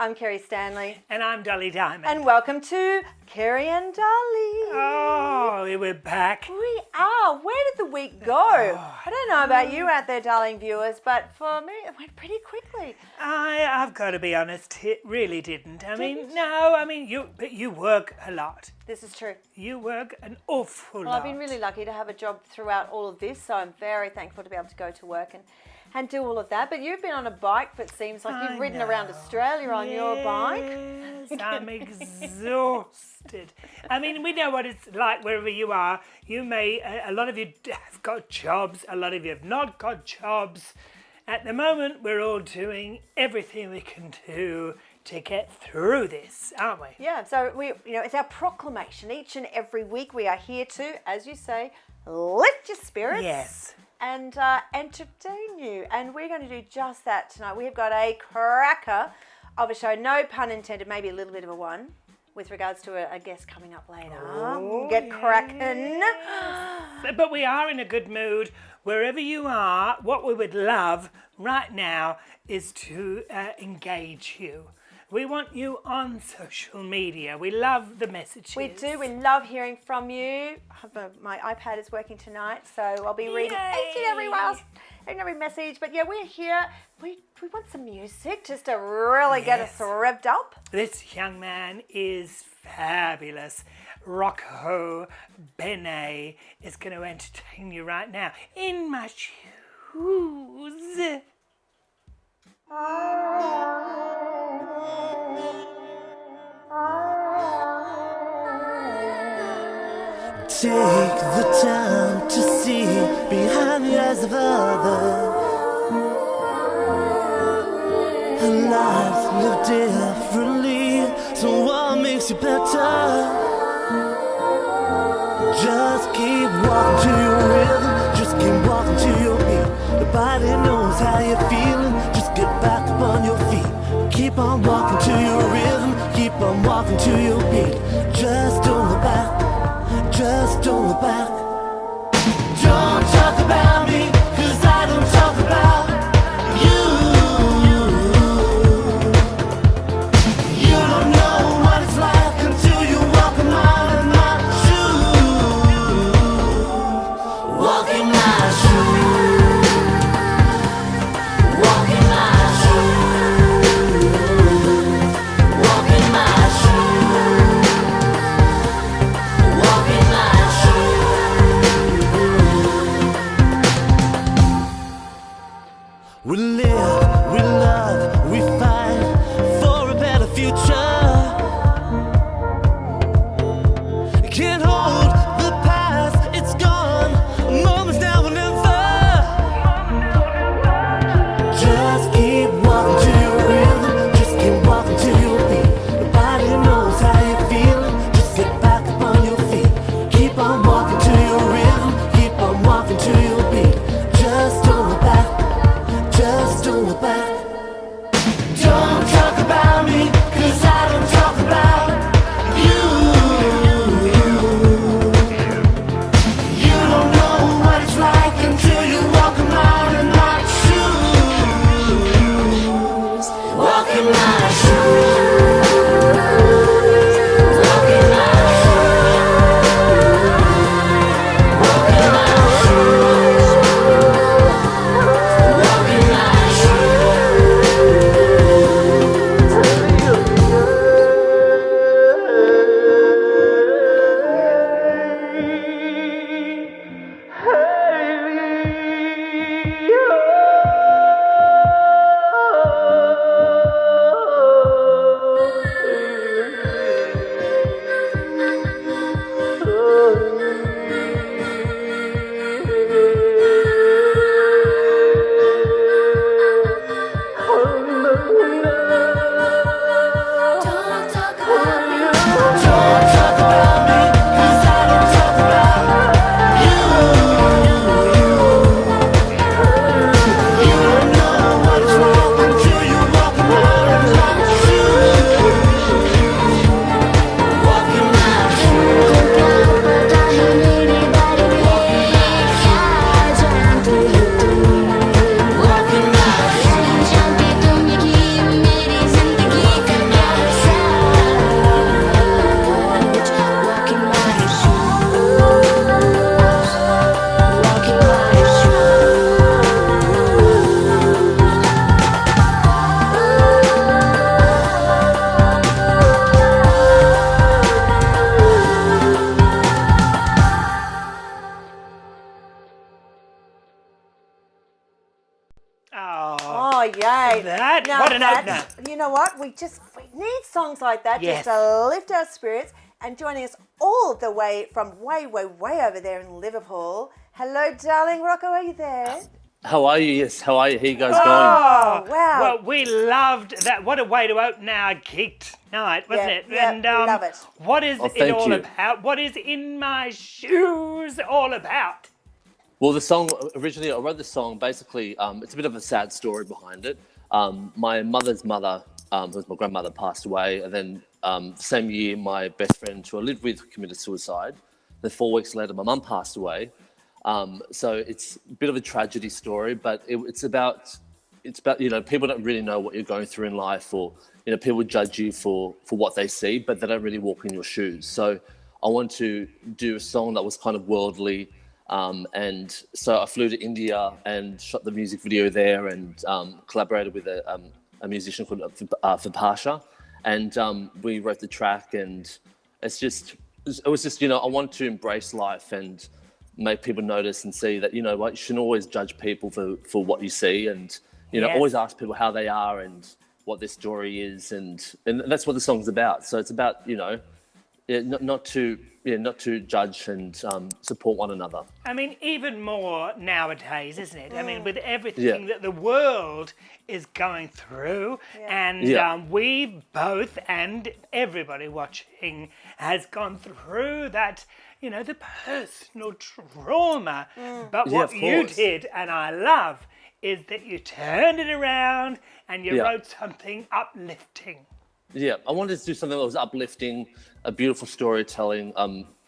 I'm Kerrie Stanley. And I'm Dolly Diamond. And welcome to Kerrie and Dolly. Oh, we're back. We are. Where did the week go? I don't know about you out there, darling viewers, but for me, it went pretty quickly. I've got to be honest, it really didn't. You work a lot. This is true. You work an awful lot. Well, I've been really lucky to have a job throughout all of this, so I'm very thankful to be able to go to work and do all of that. But you've been on a bike that seems like you've ridden around Australia on your bike. Yes, I'm exhausted. I mean, we know what it's like wherever you are. A lot of you have got jobs, a lot of you have not got jobs. At the moment, we're all doing everything we can do to get through this, aren't we? Yeah, so it's our proclamation. Each and every week we are here to, as you say, lift your spirits. Yes. And entertain you. And we're going to do just that tonight. We've got a cracker of a show, no pun intended, maybe a little bit of a one, with regards to a guest coming up later. Oh, Get cracking. But we are in a good mood. Wherever you are, what we would love right now is to engage you. We want you on social media. We love the messages. We do. We love hearing from you. My iPad is working tonight, so I'll be reading each and every message. But yeah, we're here. We want some music just to really get us revved up. This young man is fabulous. Rocco Bene is going to entertain you right now. In my shoes. Take the time to see behind the eyes of others. And lives live differently, so what makes you better? Just keep walking to your rhythm, just keep walking to your beat. Nobody knows how you're feeling, just get back up on your feet. Keep on walking to your rhythm, keep on walking to your beat. Just don't look back, just don't look back. Don't talk about me, 'cause I don't talk about you. You don't know what it's like until you walk a mile in my shoes. Walk in my shoes. Walk in my shoes. Walk in my shoes. Walk in my shoes. you know what? We need songs like that Yes. just to lift our spirits. And joining us all the way from way over there in Liverpool. Hello, darling. Rocco, are you there? How are you? Yes, how are you? How you guys going? Oh, wow. Well, we loved that. What a way to open our gig tonight, wasn't it? Yeah, And we love it. what is it thank all you. about? What is In My Shoes all about? Well, the song, originally I wrote the song, basically, it's a bit of a sad story behind it. My mother's mother, who was my grandmother, passed away. And then the same year, my best friend who I lived with committed suicide. Then 4 weeks later, my mum passed away. So it's a bit of a tragedy story, but it's about, you know, people don't really know what you're going through in life, or, you know, people judge you for what they see, but they don't really walk in your shoes. So I want to do a song that was kind of worldly. And so I flew to India and shot the music video there, and collaborated with a musician called Vipasha. And we wrote the track, and it was just, you know, I want to embrace life and make people notice and see that, you know what, you shouldn't always judge people for what you see, and, you know, Yes. always ask people how they are and what their story is, and that's what the song's about. So it's about, you know, not to judge and support one another. I mean, even more nowadays, isn't it? I mean, with everything that the world is going through, and we both and everybody watching has gone through that, you know, the personal trauma. But what of you course. did, and I love, is that you turned it around and you Yeah. wrote something uplifting. Yeah, I wanted to do something that was uplifting, a beautiful storytelling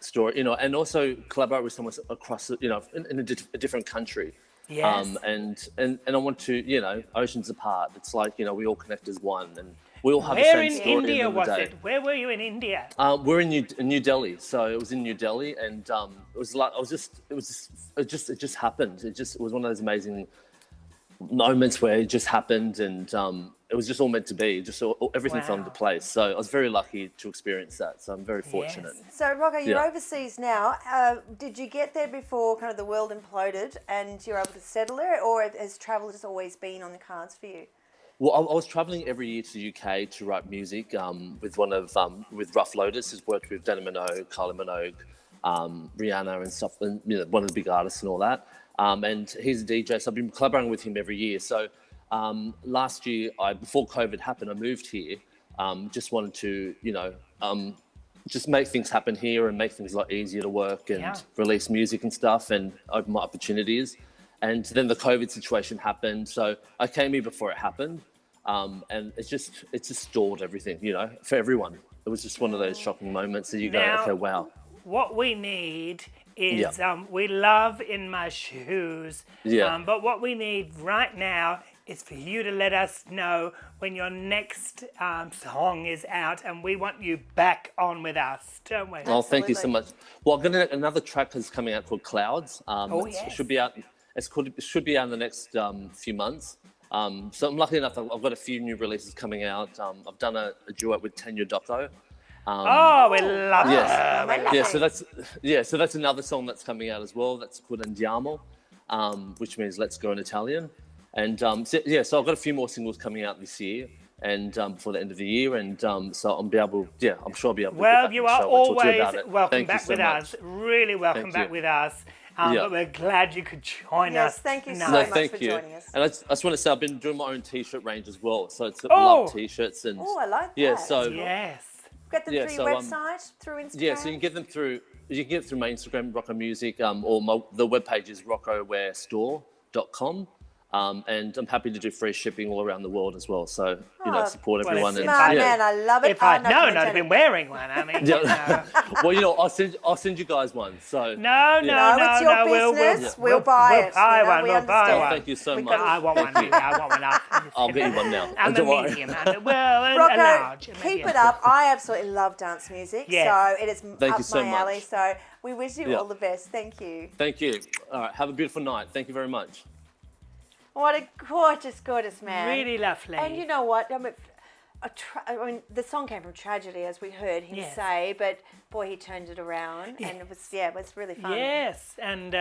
story, you know, and also collaborate with someone across, you know, in a different country. Yes. And I want to, you know, oceans apart. It's like, you know, we all connect as one, and we all have the Where same in story. at the India end of the was day. it? Where were you in India? We're in New Delhi, so it was in New Delhi, and it was like it just happened. It was one of those amazing moments where it just happened, and it was just all meant to be. Everything fell into place. So I was very lucky to experience that. So I'm very fortunate. So, Rocco, you're Yeah. overseas now. Did you get there before kind of the world imploded and you're able to settle there, or has travel just always been on the cards for you? Well, I was traveling every year to the UK to write music with Rough Lotus, who's worked with Danny Minogue, Kylie Minogue, Rihanna and stuff, and, you know, one of the big artists and all that. And he's a DJ, so I've been collaborating with him every year. So last year, before COVID happened, I moved here. Just wanted to, you know, just make things happen here and make things a lot easier to work and release music and stuff and open my opportunities. And then the COVID situation happened, so I came here before it happened, and it just stalled everything, you know, for everyone. It was just one of those shocking moments that you go, Now- okay, wow. What we need is, Yeah. we love In My Shoes, Yeah. but what we need right now is for you to let us know when your next song is out, and we want you back on with us, don't we? Oh, thank you so Absolutely. much. Well, another track is coming out called Clouds. It yes. should be out. It should be out in the next few months. So I'm lucky enough. I've got a few new releases coming out. I've done a duet with Tanya Doko. Oh, we love Yes. her. We love So that's another song that's coming out as well. That's called Andiamo, which means let's go in Italian. And so I've got a few more singles coming out this year, and before the end of the year, and so I'm sure I'll be able to. Well, get back you on are the show and talk to you always about it. welcome Thank you back so with much. us. Really welcome Thank back you. with us. Yeah. But we're glad you could join Yes, us. thank you so tonight. No, much thank for you. joining us. And I just want to say I've been doing my own T-shirt range as well. So it's Oh! love T-shirts and Oh, I like yeah. that. So Yes. Get them Yeah, through so, your website, through Instagram? yeah, so you can get them through. You can get it through my Instagram, Rocco Music, or the webpage is roccowearstore.com. And I'm happy to do free shipping all around the world as well. So support well, everyone. it's And Smart Yeah. man, I love it. If I'd no, known, come I'd and have been tell wearing one. I mean, well, I'll send you guys one. So no, No, it's your business. We'll buy it. Buy You know, one. we We'll buy understand. one. thank you so We much. got I want one. Thank you. I want one. I'll get you one now. And the Don't worry. medium. And a Rocco, large. keep it up. I absolutely love dance music, Yes. so it is Thank up you so my alley. much. So we wish you Yeah. all the best. Thank you. Thank you. All right. Have a beautiful night. Thank you very much. What a gorgeous, gorgeous man. Really lovely. And you know what? I mean, I mean, the song came from tragedy, as we heard him say, but boy, he turned it around, and it was really fun. Yes, and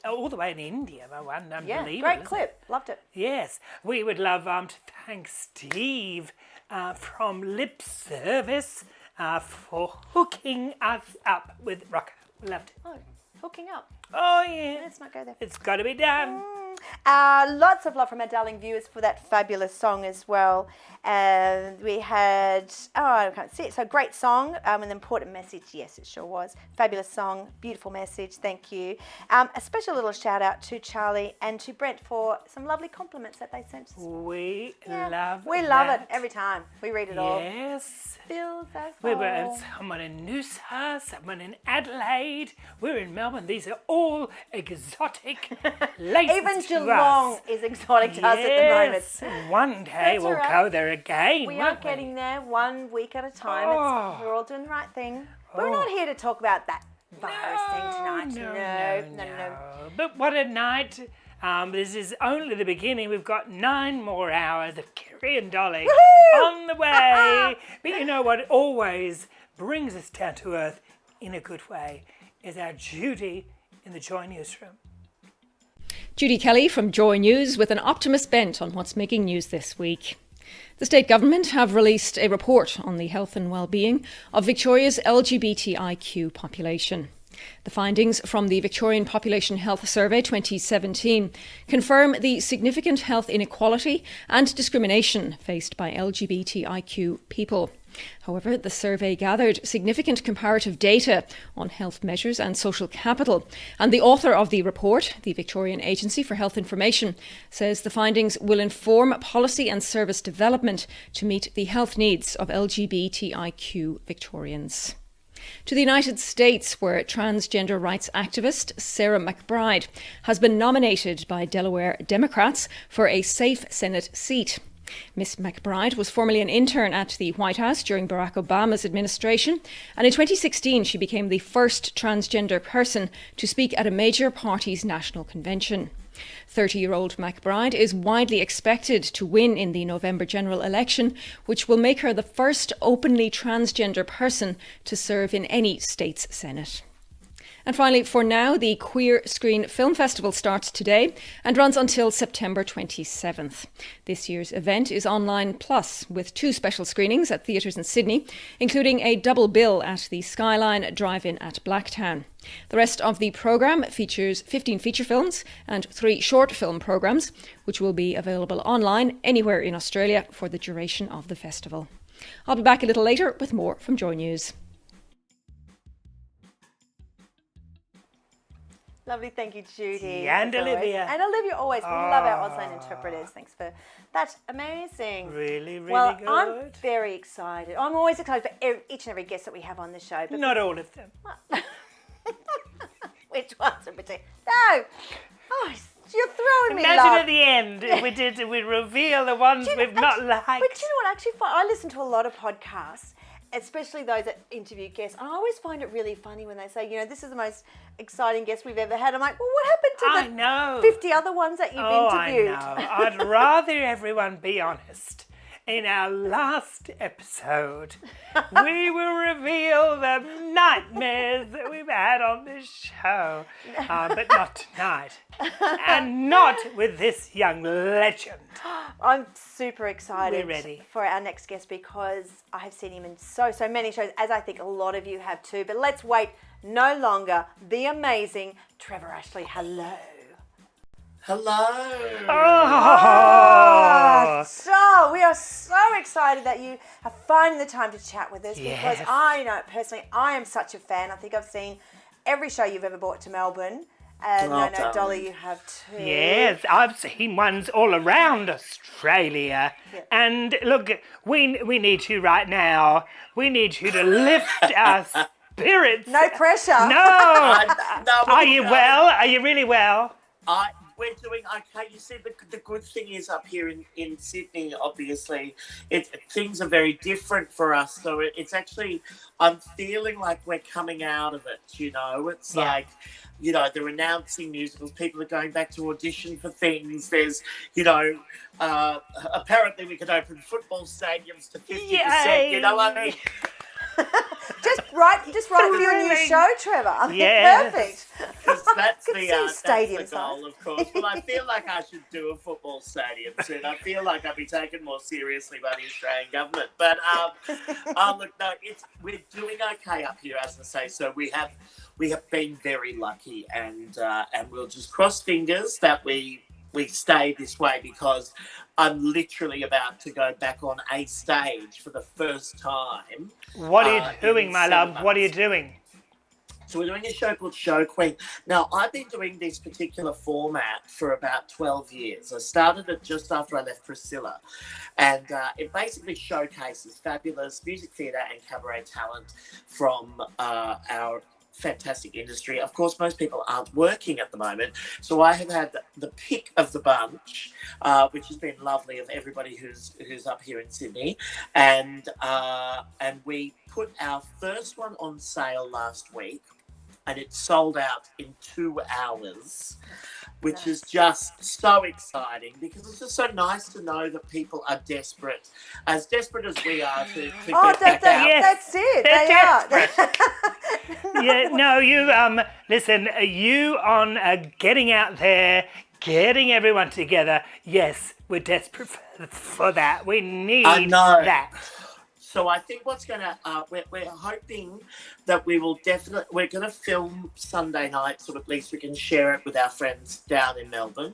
all the way in India, unbelievable. Yeah, great clip, loved it. Yes, we would love to thank Steve from Lip Service for hooking us up with Rocco. Loved it. Oh, hooking up. Oh yeah, Let's not go there. it's got to be done. Lots of love from our darling viewers for that fabulous song as well. And we had, I can't see it, so great song, an important message. Yes, it sure was. Fabulous song, beautiful message, thank you. A special little shout out to Charlie and to Brent for some lovely compliments that they sent us. We love it that. every time. We read it all. Yes. Feels so We were full. someone in Noosa, someone in Adelaide. We're in Melbourne. These are all exotic places Even to Geelong us. is exotic to us at the moment. Yes, one day That's we'll all right. go there again. We are won't getting there 1 week at a time. Oh. We're all doing the right thing. We're not here to talk about that virus thing tonight. No. But what a night. This is only the beginning. We've got 9 more hours of Kerrie and Dolly on the way. But you know what always brings us down to earth in a good way is our Judy in the Joy Newsroom. Judy Kelly from Joy News with an optimist bent on what's making news this week. The state government have released a report on the health and well-being of Victoria's LGBTIQ population. The findings from the Victorian Population Health Survey 2017 confirm the significant health inequality and discrimination faced by LGBTIQ people. However, the survey gathered significant comparative data on health measures and social capital, and the author of the report, the Victorian Agency for Health Information, says the findings will inform policy and service development to meet the health needs of LGBTIQ Victorians. To the United States, where transgender rights activist Sarah McBride has been nominated by Delaware Democrats for a safe Senate seat. Miss McBride was formerly an intern at the White House during Barack Obama's administration, and in 2016 she became the first transgender person to speak at a major party's national convention. 30-year-old McBride is widely expected to win in the November general election, which will make her the first openly transgender person to serve in any state's Senate. And finally, for now, the Queer Screen Film Festival starts today and runs until September 27th. This year's event is online plus, with 2 special screenings at theatres in Sydney, including a double bill at the Skyline Drive-In at Blacktown. The rest of the programme features 15 feature films and 3 short film programmes, which will be available online anywhere in Australia for the duration of the festival. I'll be back a little later with more from Joy News. Lovely, thank you, Judy. And as always. Olivia. And Olivia always. We love our Auslan interpreters. Thanks for that. Amazing. Really well, good. I'm very excited. I'm always excited for each and every guest that we have on the show. But Not all of them. which ones in particular? No. Oh, you're throwing me Imagine love. at the end, we reveal the ones we've not liked. But you know what? Actually, I listen to a lot of podcasts, especially those that interview guests. And I always find it really funny when they say, this is the most exciting guest we've ever had. I'm like, well, what happened to the 50 other ones that you've interviewed? I know. I'd rather everyone be honest. In our last episode, we will reveal the nightmares that we've had on this show. But not tonight. And not with this young legend. I'm super excited We're ready. for our next guest because I have seen him in so many shows, as I think a lot of you have too. But let's wait no longer. The amazing Trevor Ashley. Hello. Hello. So we are so excited that you are finding the time to chat with us because Yes. I know personally I am such a fan. I think I've seen every show you've ever brought to Melbourne. And I know, darling. Dolly, you have too. Yes, I've seen ones all around Australia. Yeah. And look, we need you right now. We need you to lift our spirits. No pressure. No. No, Are you well? Are you really well? we're doing okay. You see, the good thing is up here in Sydney, obviously, things are very different for us. So it's actually, I'm feeling like we're coming out of it, you know. It's like, you know, they're announcing musicals. People are going back to audition for things. There's, you know, apparently we could open football stadiums to 50%. Yay! You know what I mean? Just write for your new show, Trevor. I mean, Yes. perfect. Because that's Could see a stadium that's the goal, of course. But I feel like I should do a football stadium soon. I feel like I'll be taken more seriously by the Australian government. But look, no, we're doing okay up here, as I say. So we have been very lucky, and we'll just cross fingers that we stay this way, because I'm literally about to go back on a stage for the first time. What are you doing, in my 7 love? What are you months. doing? So we're doing a show called Show Queen. Now, I've been doing this particular format for about 12 years. I started it just after I left Priscilla. And it basically showcases fabulous music theatre and cabaret talent from our fantastic industry. Of course, most people aren't working at the moment. So I have had the pick of the bunch, which has been lovely, of everybody who's up here in Sydney. And we put our first one on sale last week, and it sold out in 2 hours, which is just so exciting, because it's just so nice to know that people are desperate as we are to get back out. That's it. They're They are. Yeah, no, you listen, you on getting out there, getting everyone together. Yes, we're desperate for that. We need I know. that. So I think what's going to, we're hoping that we're going to film Sunday night, so at least we can share it with our friends down in Melbourne.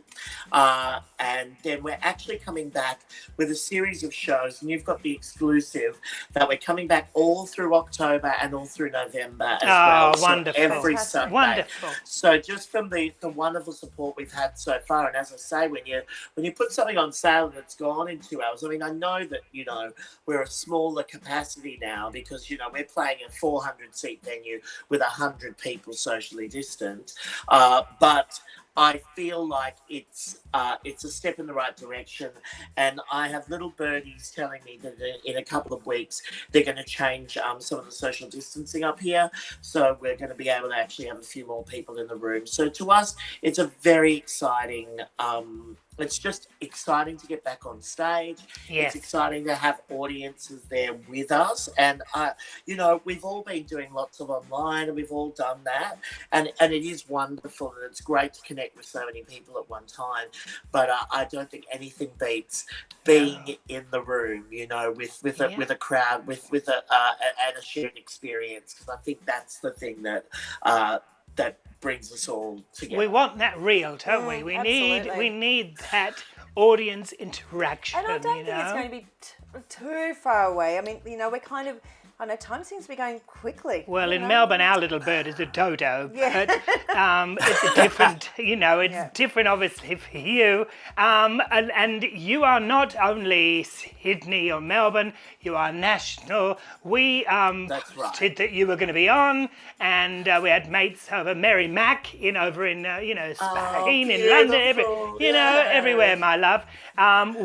And then we're actually coming back with a series of shows, and you've got the exclusive that we're coming back all through October and all through November as well. So wonderful. every Fantastic. Sunday. Wonderful. So just from the wonderful support we've had so far, and as I say, when you put something on sale and it's gone in 2 hours, I mean, I know that, you know, we're a smaller capacity now, because, you know, we're playing a 400-seat venue with 100 people socially distant, but I feel like it's a step in the right direction, and I have little birdies telling me that in a couple of weeks they're going to change some of the social distancing up here, so we're going to be able to actually have a few more people in the room. So to us, it's a very exciting. It's just exciting to get back on stage. Yes. It's exciting to have audiences there with us. And, you know, we've all been doing lots of online, and we've all done that. And it is wonderful, and it's great to connect with so many people at one time. But I don't think anything beats being in the room, you know, with a crowd, with a shared experience. Because I think that's the thing that brings us all together. We want that real, don't we? We absolutely. need that audience interaction. And I don't you think it's know? going to be too far away. I mean, you know, we're kind of, I know time seems to be going quickly. Well, you in know? Melbourne, our little bird is a dodo, Yeah. but it's a different, you know, it's different, obviously, for you. And you are not only Sydney or Melbourne, you are national. We That's right. said that you were going to be on, and we had mates over Mary Mac over in, you know, Spain, in London, beautiful. everywhere, my love.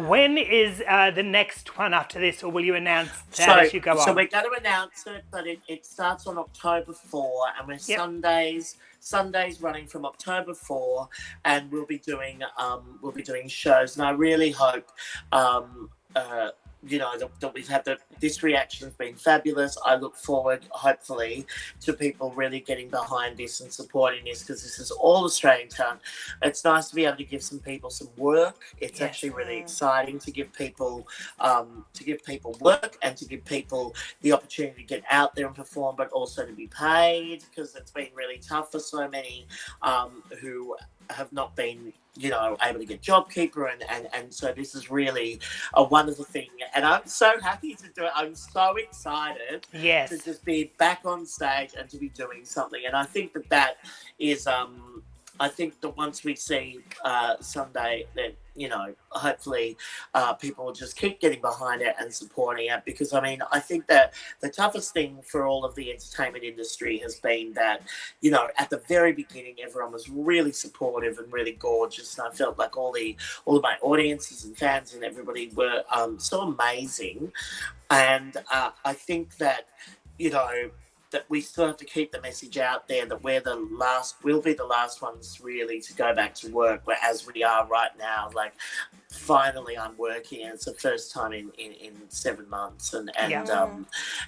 When is the next one after this, or will you announce that as you go on? So we're going to announce it, but it starts on October 4, and we're Sundays running from October 4, and we'll be doing shows. And I really hope you know, that we've had this reaction has been fabulous. I look forward, hopefully, to people really getting behind this and supporting this, because this is all Australian talent. It's nice to be able to give some people some work. It's actually really exciting to give people work, and to give people the opportunity to get out there and perform, but also to be paid, because it's been really tough for so many who have not been, you know, able to get JobKeeper, and so this is really a wonderful thing, and I'm so happy to do it. I'm so excited to just be back on stage and to be doing something, and I think that is I think that once we see Sunday, that, hopefully people will just keep getting behind it and supporting it, because I mean, I think that the toughest thing for all of the entertainment industry has been that, at the very beginning, everyone was really supportive and really gorgeous, and I felt like all of my audiences and fans and everybody were so amazing. And I think that, that we still have to keep the message out there that we'll be the last ones really to go back to work, as we are right now. Like, finally I'm working, and it's the first time in 7 months, and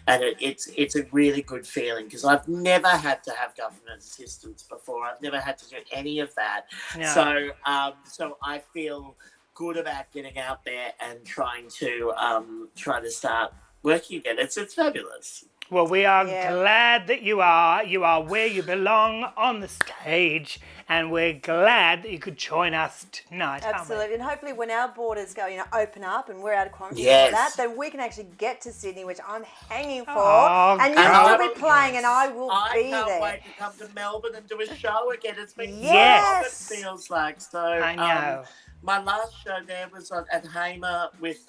it's a really good feeling, because I've never had to have government assistance before. I've never had to do any of that. No. So I feel good about getting out there and trying to start working again. It's fabulous. Well, we are glad that you are where you belong, on the stage, and we're glad that you could join us tonight. Absolutely, and hopefully when our borders go, open up and we're out of quarantine and all that, then we can actually get to Sydney, which I'm hanging for, and you'll be playing, and I will be there. I can't wait to come to Melbourne and do a show again. It's been it feels like. So I know. My last show there was at Hamer with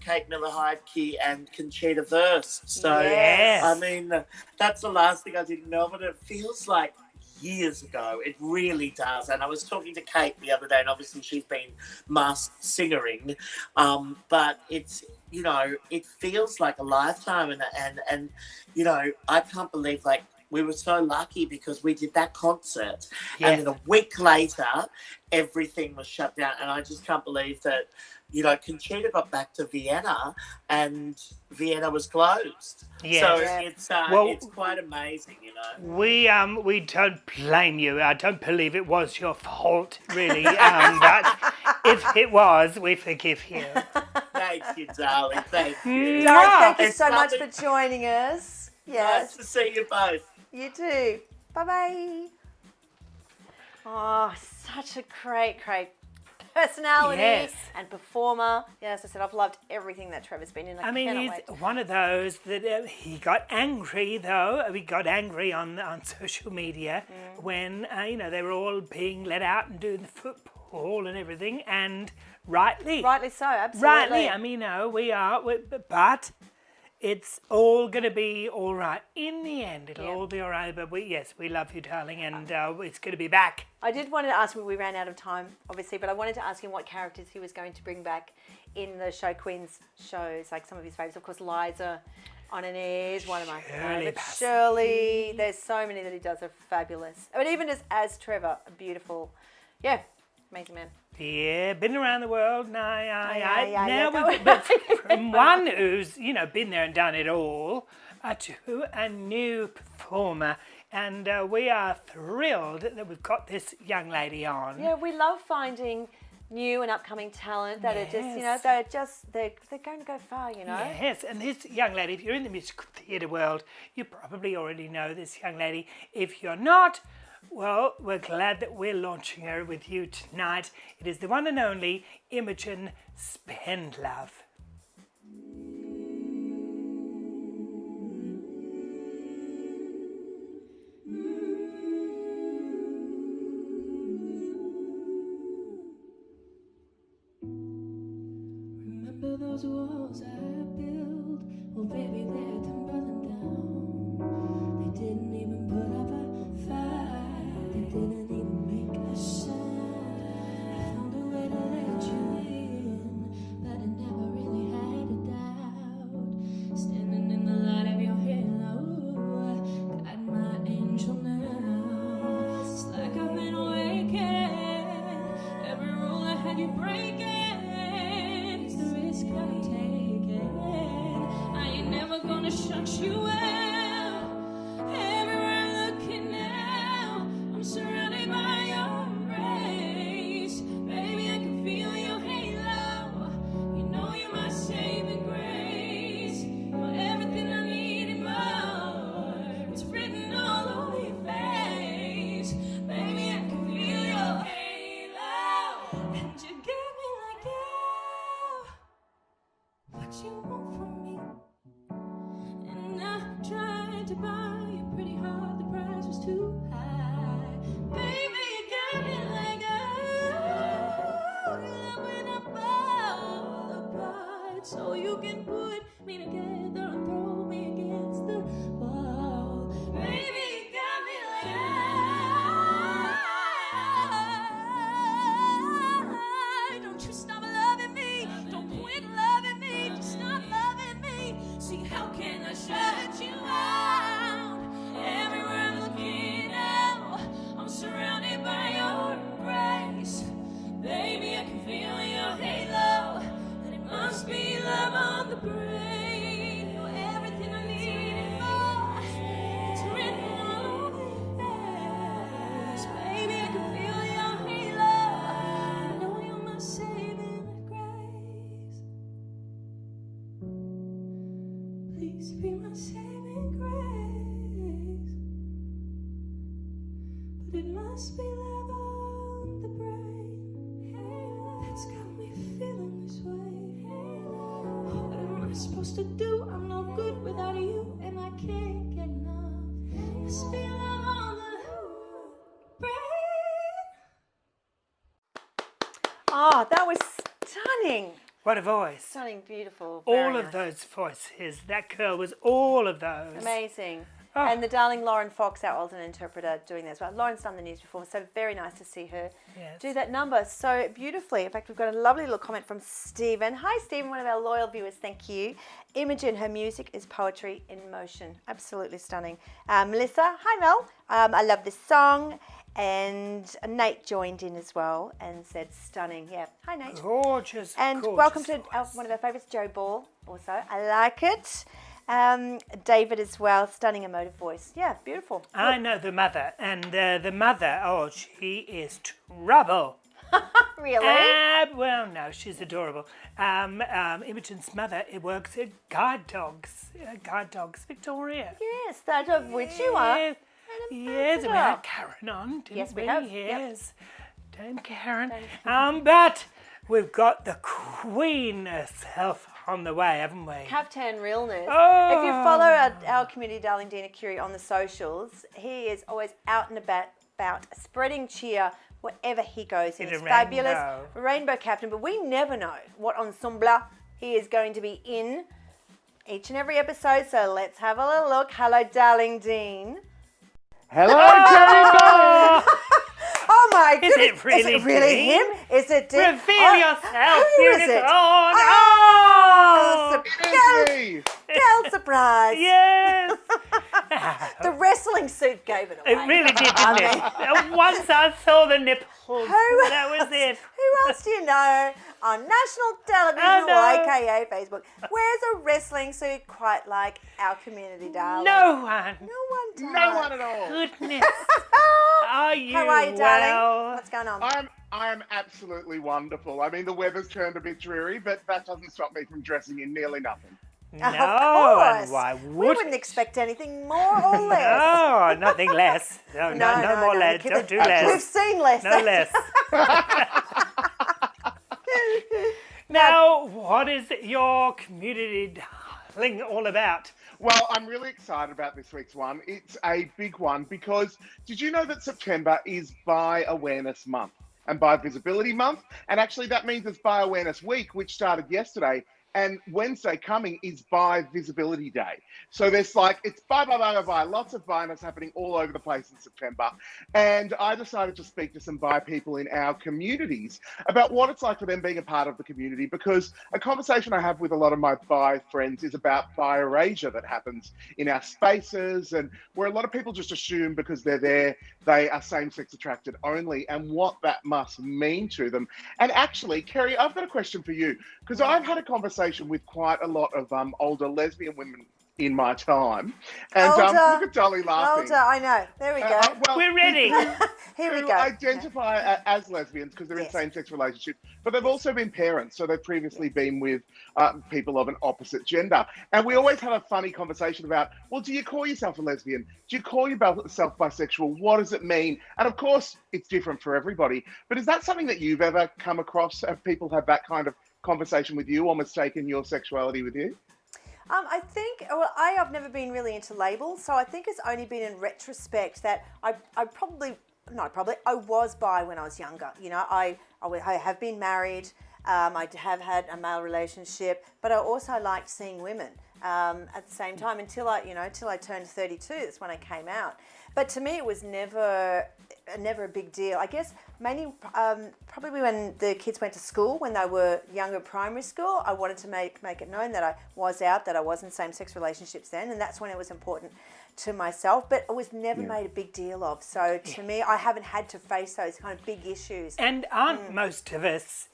Kate Miller-Heidke and Conchita Wurst. So, I mean, that's the last thing I did in Melbourne. It feels like years ago. It really does. And I was talking to Kate the other day, and obviously she's been masked singering, but it's, it feels like a lifetime. And I can't believe, like, we were so lucky because we did that concert, and then a week later, everything was shut down. And I just can't believe that, Conchita got back to Vienna and Vienna was closed. Yes. So it's quite amazing, We don't blame you. I don't believe it was your fault, really. But if it was, we forgive you. Thank you, darling. Thank you. Darren, thank you so much for joining us. Yes. Nice to see you both. You too. Bye-bye. Oh, such a great personality and performer. Yeah, as I said, I've loved everything that Trevor's been in. I mean, he's one of those that he got angry, though. He got angry on social media when, they were all being let out and doing the football and everything, and rightly so, absolutely. Rightly, I mean, but it's all going to be all right. In the end, it'll all be all right. But we love you, darling, and it's going to be back. I did want to ask him, we ran out of time, obviously, but I wanted to ask him what characters he was going to bring back in the Show Queens shows, like some of his favourites. Of course, Liza on an Air is one of my favourites. Shirley, there's so many that he does are fabulous. I mean, even as Trevor, a beautiful, amazing man. Yeah, been around the world. But from one who's, been there and done it all, to a new performer. And we are thrilled that we've got this young lady on. Yeah, we love finding new and upcoming talent that are just, they're going to go far, Yes, and this young lady, if you're in the musical theatre world, you probably already know this young lady. If you're not, well, we're glad that we're launching her with you tonight. It is the one and only Imogen Spendlove. Remember those walls I built? Well, baby, they're tumbling down. They didn't even put up a fight. They didn't even make a sound. I found a way to let you in, but I never really had a doubt. Standing in the light of your halo, got my angel now. It's like I've been awakened. Every rule I had you breaking. It's the risk I'm taking. I ain't never gonna shut you out. Everywhere I'm looking now, I'm surrounded by your embrace. Baby, I can feel your halo. You know you're my saving grace. You're everything I need and more. It's written all over your face. Baby, I can feel your halo. And you got me like you. What you want from me? And I tried to buy you pretty hard. The price was too high. Baby, you got me like, oh, you love me Must be love on the brain that's got me feeling this way. What am I supposed to do? I'm no good without you, and I can't get enough. Must be love on the brain. Oh, that was stunning. What a voice. Stunning, beautiful. All very of nice. those voices. That girl was all of those. Amazing. Oh. And the darling Lauren Fox, our alternate interpreter, doing this. Well, Lauren's done the news before, so very nice to see her Yes. do that number so beautifully. In fact, we've got a lovely little comment from Stephen. Hi, Stephen, one of our loyal viewers. Thank you. Imogen, her music is poetry in motion. Absolutely stunning. Melissa, hi, Mel. I love this song. And Nate joined in as well and said stunning. Yeah. Hi, Nate. Gorgeous. And gorgeous welcome to voice. one of our favourites, Joe Ball, also. I like it. David as well, stunning emotive voice. Yeah, beautiful. I know the mother, and the mother, oh, she is trouble. Really? Well, no, she's adorable. Imogen's mother, it works at Guide Dogs Victoria. Yes, that of which you are. Yes, yes, and we had Karen on, didn't Yes, we we? have, yep. Yes, Dame Karen. But we've got the Queen herself on the way, haven't we? Caftan Realness. Oh. If you follow our community darling Dina Curie on the socials, he is always out and about spreading cheer wherever he goes. In He's a fabulous rainbow. rainbow captain, but we never know what ensemble he is going to be in each and every episode. So let's have a little look. Hello, darling Dean. Hello, Kerrie Dolly. Oh my Is goodness. it really Is it really Dean? him? Is it Dean? Reveal yourself, Who is it? unicorn. Oh, It's me. girl surprise. Yes, The wrestling suit gave it away. it really did, didn't it? Once I saw the nipples, that was it. Who else do you know on national television, I know. or aka Facebook, wears a wrestling suit quite like our community darling? No one. No one does. No one at all. Goodness. Are you How are you, darling? well? What's going on? I am absolutely wonderful. I mean, the weather's turned a bit dreary, but that doesn't stop me from dressing in nearly nothing. No, Of course. and why We would wouldn't expect anything more or less. No, nothing less. No, no more less. Don't do We've less. seen less. No less. Now, what is your community darling all about? Well, I'm really excited about this week's one. It's a big one because did you know that September is Bi Awareness Month and Bi Visibility Month? And actually that means it's Bi Awareness Week, which started yesterday. And Wednesday coming is Bi Visibility Day. So there's like, it's bi, lots of bi-ness happening all over the place in September. And I decided to speak to some bi people in our communities about what it's like for them being a part of the community, because a conversation I have with a lot of my bi friends is about bi erasure that happens in our spaces, and where a lot of people just assume because they're there, they are same-sex attracted only, and what that must mean to them. And actually, Kerrie, I've got a question for you, because I've had a conversation with quite a lot of older lesbian women in my time, and Older. look at Dolly laughing. Older, I know. There we go. Well, We're ready. Here we who go. identify as lesbians because they're Yes. in same-sex relationships, but they've also been parents, so they've previously been with people of an opposite gender. And we always have a funny conversation about, well, do you call yourself a lesbian? Do you call yourself bisexual? What does it mean? And of course, it's different for everybody. But is that something that you've ever come across? Have people had that kind of conversation with you or mistaken your sexuality with you? I think, well, I've never been really into labels, so I think it's only been in retrospect that I was bi when I was younger. You know, I have been married, I have had a male relationship, but I also liked seeing women at the same time until I turned 32. That's when I came out. But to me, it was never a big deal. I guess mainly probably when the kids went to school, when they were younger, primary school, I wanted to make it known that I was out, that I was in same-sex relationships then, and that's when it was important to myself. But it was never made a big deal of. So to me, I haven't had to face those kind of big issues. And aren't most of us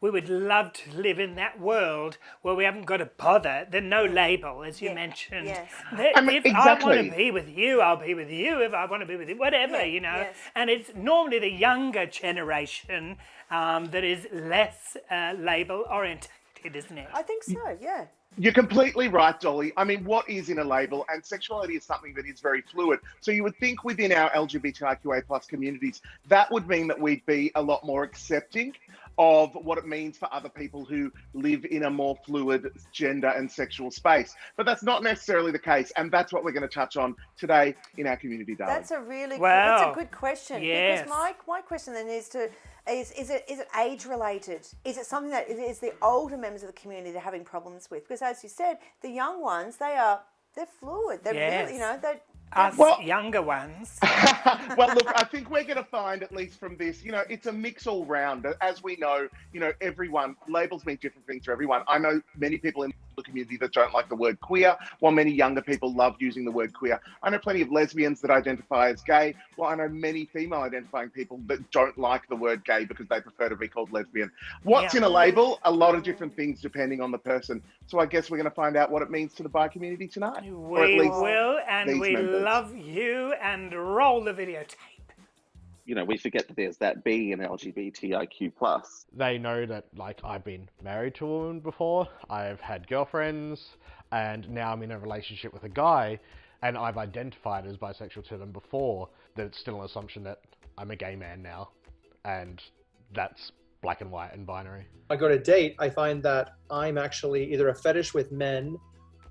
we would love to live in that world where we haven't got to bother. There's no label, as you mentioned. Yes. I mean, If I exactly. want to be with you, I'll be with you. If I want to be with you, whatever, you know. yes. And it's normally the younger generation that is less label oriented, isn't it? I think so, yeah. You're completely right, Dolly. I mean, what is in a label? And sexuality is something that is very fluid. So you would think within our LGBTIQA plus communities, that would mean that we'd be a lot more accepting of what it means for other people who live in a more fluid gender and sexual space. But that's not necessarily the case. And that's what we're going to touch on today in our community, darling. That's a really Wow. that's a good question. Yes. Because my question then is it age related? Is it something that is the older members of the community that are having problems with? Because as you said, the young ones, they're fluid. They're Yes. really, they're Us Well- younger ones. Well, look, I think we're going to find, at least from this, it's a mix all round. As we know, everyone, labels mean different things to everyone. I know many people in the community that don't like the word queer, while many younger people love using the word queer. I know plenty of lesbians that identify as gay. Well, I know many female identifying people that don't like the word gay because they prefer to be called lesbian. What's Yeah. in a label? A lot of different things depending on the person. So I guess we're going to find out what it means to the bi community tonight. Or at We least will, and these we members. love you, and roll the videotape. We forget that there's that B in LGBTIQ+. They know that, like, I've been married to a woman before, I've had girlfriends, and now I'm in a relationship with a guy, and I've identified as bisexual to them before, that it's still an assumption that I'm a gay man now, and that's black and white and binary. I go to date, I find that I'm actually either a fetish with men,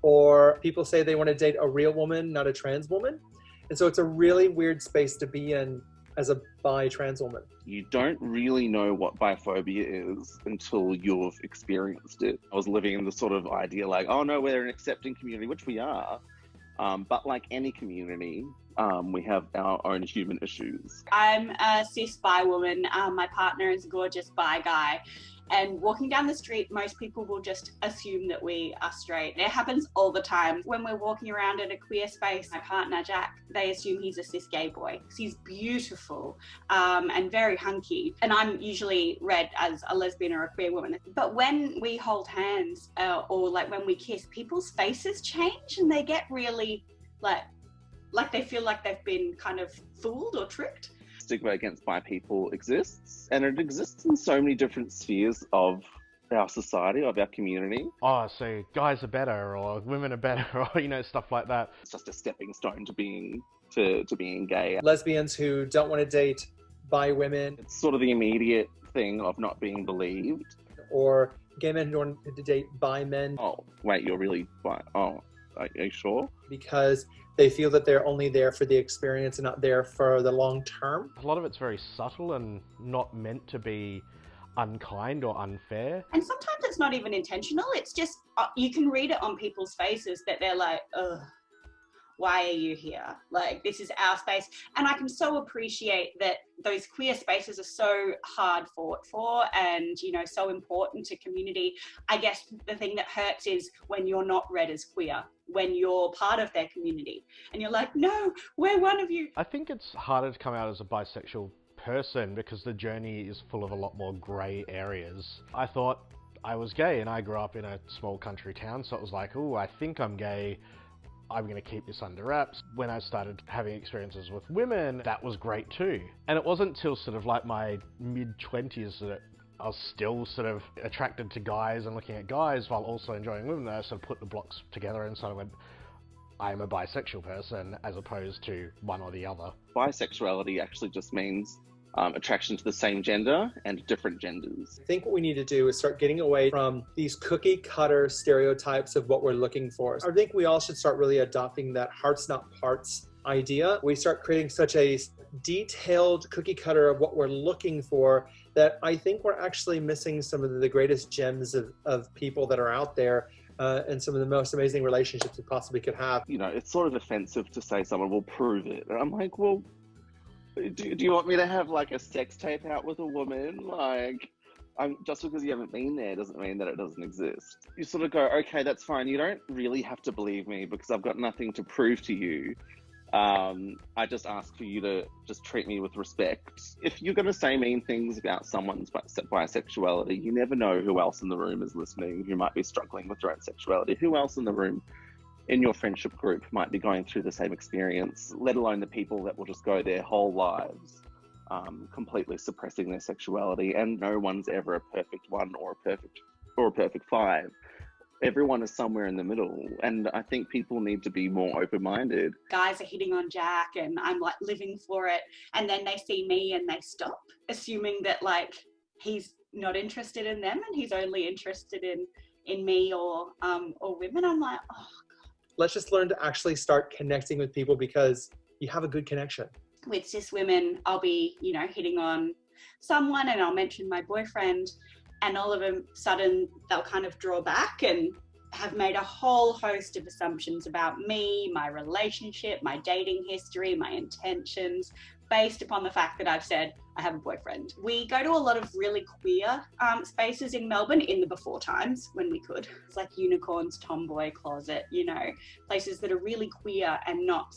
or people say they want to date a real woman, not a trans woman. And so it's a really weird space to be in as a bi trans woman. You don't really know what biphobia is until you've experienced it. I was living in the sort of idea like, oh no, we're an accepting community, which we are. But like any community, we have our own human issues. I'm a cis bi woman. My partner is a gorgeous bi guy. And walking down the street, most people will just assume that we are straight. It happens all the time. When we're walking around in a queer space, my partner, Jack, they assume he's a cis gay boy. He's beautiful and very hunky. And I'm usually read as a lesbian or a queer woman. But when we hold hands or like when we kiss, people's faces change and they get really like they feel like they've been kind of fooled or tricked. Stigma against bi people exists, and it exists in so many different spheres of our society, of our community. Oh, so guys are better, or women are better, or, stuff like that. It's just a stepping stone to being gay. Lesbians who don't want to date bi women, It's sort of the immediate thing of not being believed. or gay men who want to date bi men Oh, wait, you're really bi? Oh, are you sure? because they feel that they're only there for the experience and not there for the long term. A lot of it's very subtle and not meant to be unkind or unfair. And sometimes it's not even intentional. It's just, you can read it on people's faces that they're like, ugh, why are you here? Like, this is our space. And I can so appreciate that those queer spaces are so hard fought for and, so important to community. I guess the thing that hurts is when you're not read as queer, when you're part of their community. And you're like, no, we're one of you. I think it's harder to come out as a bisexual person because the journey is full of a lot more grey areas. I thought I was gay and I grew up in a small country town, so it was like, oh, I think I'm gay. I'm going to keep this under wraps. When I started having experiences with women, that was great too. And it wasn't till sort of like my mid-20s that I was still sort of attracted to guys and looking at guys while also enjoying women, that I sort of put the blocks together and sort of went, I'm a bisexual person as opposed to one or the other. Bisexuality actually just means attraction to the same gender and different genders. I think what we need to do is start getting away from these cookie cutter stereotypes of what we're looking for. I think we all should start really adopting that hearts not parts idea. We start creating such a detailed cookie cutter of what we're looking for that I think we're actually missing some of the greatest gems of people that are out there and some of the most amazing relationships we possibly could have. It's sort of offensive to say someone will prove it. And I'm like, well, do you want me to have like a sex tape out with a woman? Like, just because you haven't been there doesn't mean that it doesn't exist. You sort of go, okay, that's fine. You don't really have to believe me because I've got nothing to prove to you. I just ask for you to just treat me with respect. If you're going to say mean things about someone's bisexuality, you never know who else in the room is listening who might be struggling with their own sexuality. Who else in the room in your friendship group might be going through the same experience, let alone the people that will just go their whole lives completely suppressing their sexuality, and no one's ever a perfect one or a perfect five. everyone is somewhere in the middle, and I think people need to be more open-minded. Guys are hitting on Jack and I'm like living for it, and then they see me and they stop, assuming that like he's not interested in them and he's only interested in me or women. I'm like, oh God. Let's just learn to actually start connecting with people because you have a good connection. With cis women, I'll be, you know, hitting on someone and I'll mention my boyfriend, and all of a sudden they'll kind of draw back and have made a whole host of assumptions about me, my relationship, my dating history, my intentions, based upon the fact that I've said I have a boyfriend. We go to a lot of really queer spaces in Melbourne in the before times when we could. It's like Unicorns, Tomboy Closet, you know, places that are really queer and not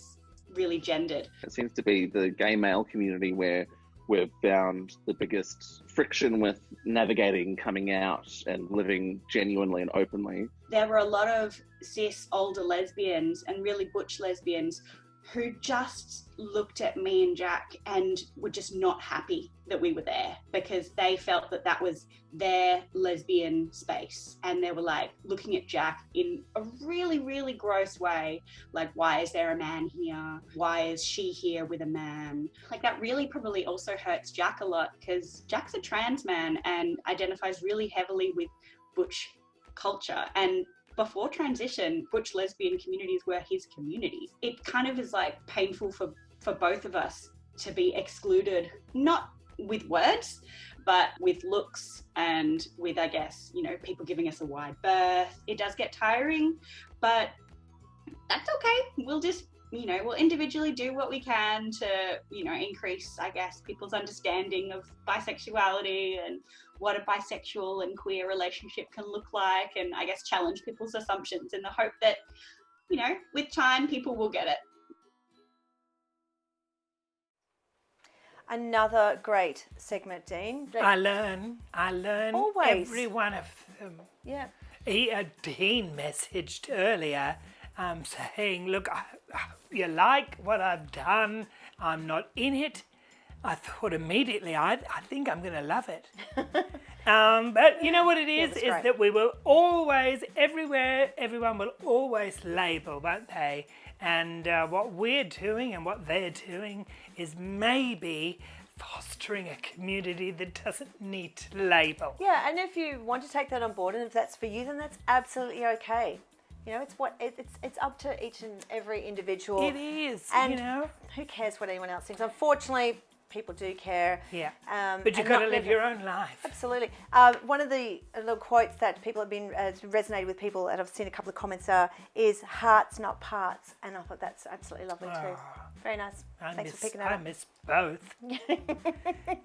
really gendered. It seems to be the gay male community where we've found the biggest friction with navigating coming out and living genuinely and openly. There were a lot of cis older lesbians and really butch lesbians who just looked at me and Jack and were just not happy that we were there because they felt that that was their lesbian space. And they were like looking at Jack in a really, really gross way. Like, why is there a man here? Why is she here with a man? Like, that really probably also hurts Jack a lot because Jack's a trans man and identifies really heavily with butch culture. And before transition, butch lesbian communities were his community. It kind of is like painful for both of us to be excluded, not with words, but with looks and with, I guess, you know, people giving us a wide berth. It does get tiring, but that's okay. We'll just, you know, we'll individually do what we can to, you know, increase, I guess, people's understanding of bisexuality and what a bisexual and queer relationship can look like, and I guess challenge people's assumptions in the hope that, you know, with time, people will get it. Another great segment, Dean. I learn Always. every one of them. Yeah. Dean messaged earlier saying, look, you like what I've done, I'm not in it. I thought immediately, I think I'm going to love it. But you know what it is that we will always, everywhere, everyone will always label, won't they? And what we're doing and what they're doing is maybe fostering a community that doesn't need to label. Yeah, and if you want to take that on board and if that's for you, then that's absolutely okay. You know, it's up to each and every individual. It is, and you know. Who cares what anyone else thinks? Unfortunately, people do care. Yeah. But you've got to live your own life. Absolutely. One of the little quotes that people have been resonated with people, and I've seen a couple of comments is hearts, not parts. And I thought that's absolutely lovely too. Very nice. Thanks for picking that up. I miss both.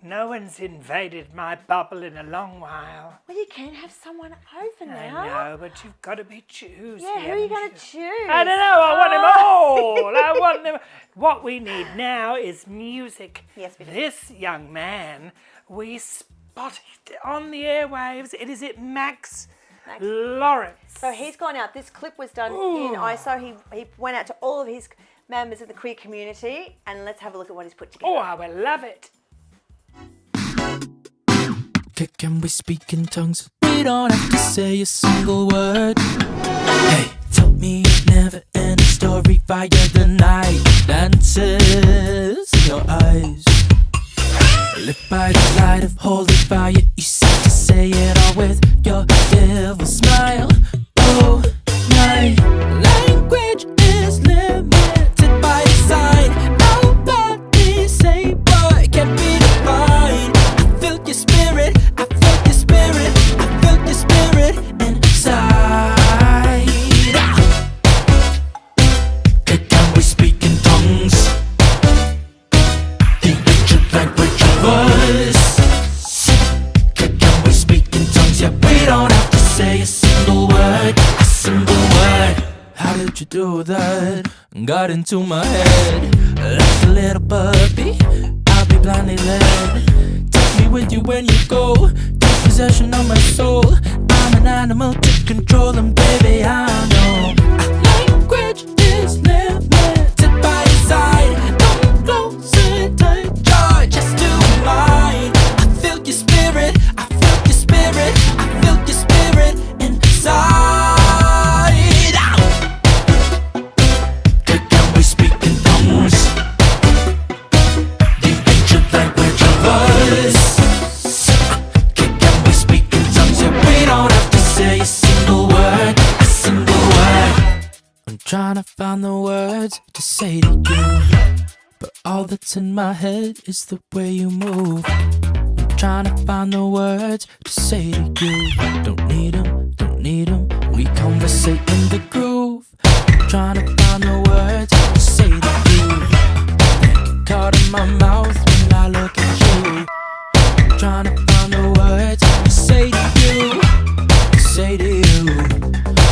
No one's invaded my bubble in a long while. Well, you can have someone over now. I know, but you've got to be choosy. Yeah, who are you going to choose? I don't know. I want them all. I want them. What we need now is music. Yes, we do. This young man, we spotted on the airwaves. Is it Max Lawrence? So he's gone out. This clip was done in ISO. He went out to all of his members of the queer community, and let's have a look at what he's put together. Oh, I will love it. Can we speak in tongues? We don't have to say a single word. Hey, tell me a never-ending story via the night. Dances in your eyes. Lit by the light of holy fire, you seem to say it all with your devil smile. Oh my, language is limited by design. Nobody say what can't be defined. I feel your spirit, I feel your spirit, I feel your spirit inside. Can we speak in tongues? The ancient language of us. Can we speak in tongues? Yeah, we don't have to say a single word, a single word. How did you do that? Got into my head like a little puppy. I'll be blindly led. Take me with you when you go. Take possession of my soul. I'm an animal to control them, baby, I know. Language is limited by design. Don't close it tight, joy, just do mine. I feel your spirit, I feel your spirit, I feel your spirit inside. find the words to say to you, but all that's in my head is the way you move. I'm trying to find the words to say to you. Don't need them, we conversate in the groove. I'm trying to find the words to say to you. Caught in my mouth when I look at you. I'm trying to find the words to say to you, to say to you.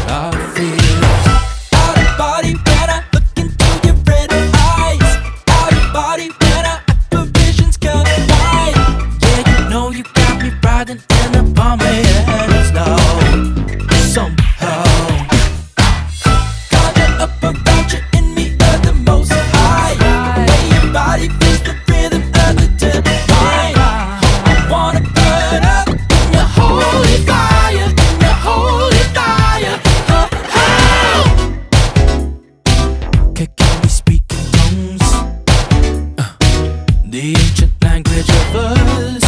I feel out of body when I look into your red eyes. Out of body when our apparitions collide. Yeah, you know you got me riding in the palm of your hands now. Somehow conjure up around you in me at the most high. The way your body feels the rhythm of the divine. I wanna burn up in your holy fire, in your holy fire. Can we speak in tongues? The ancient language of us.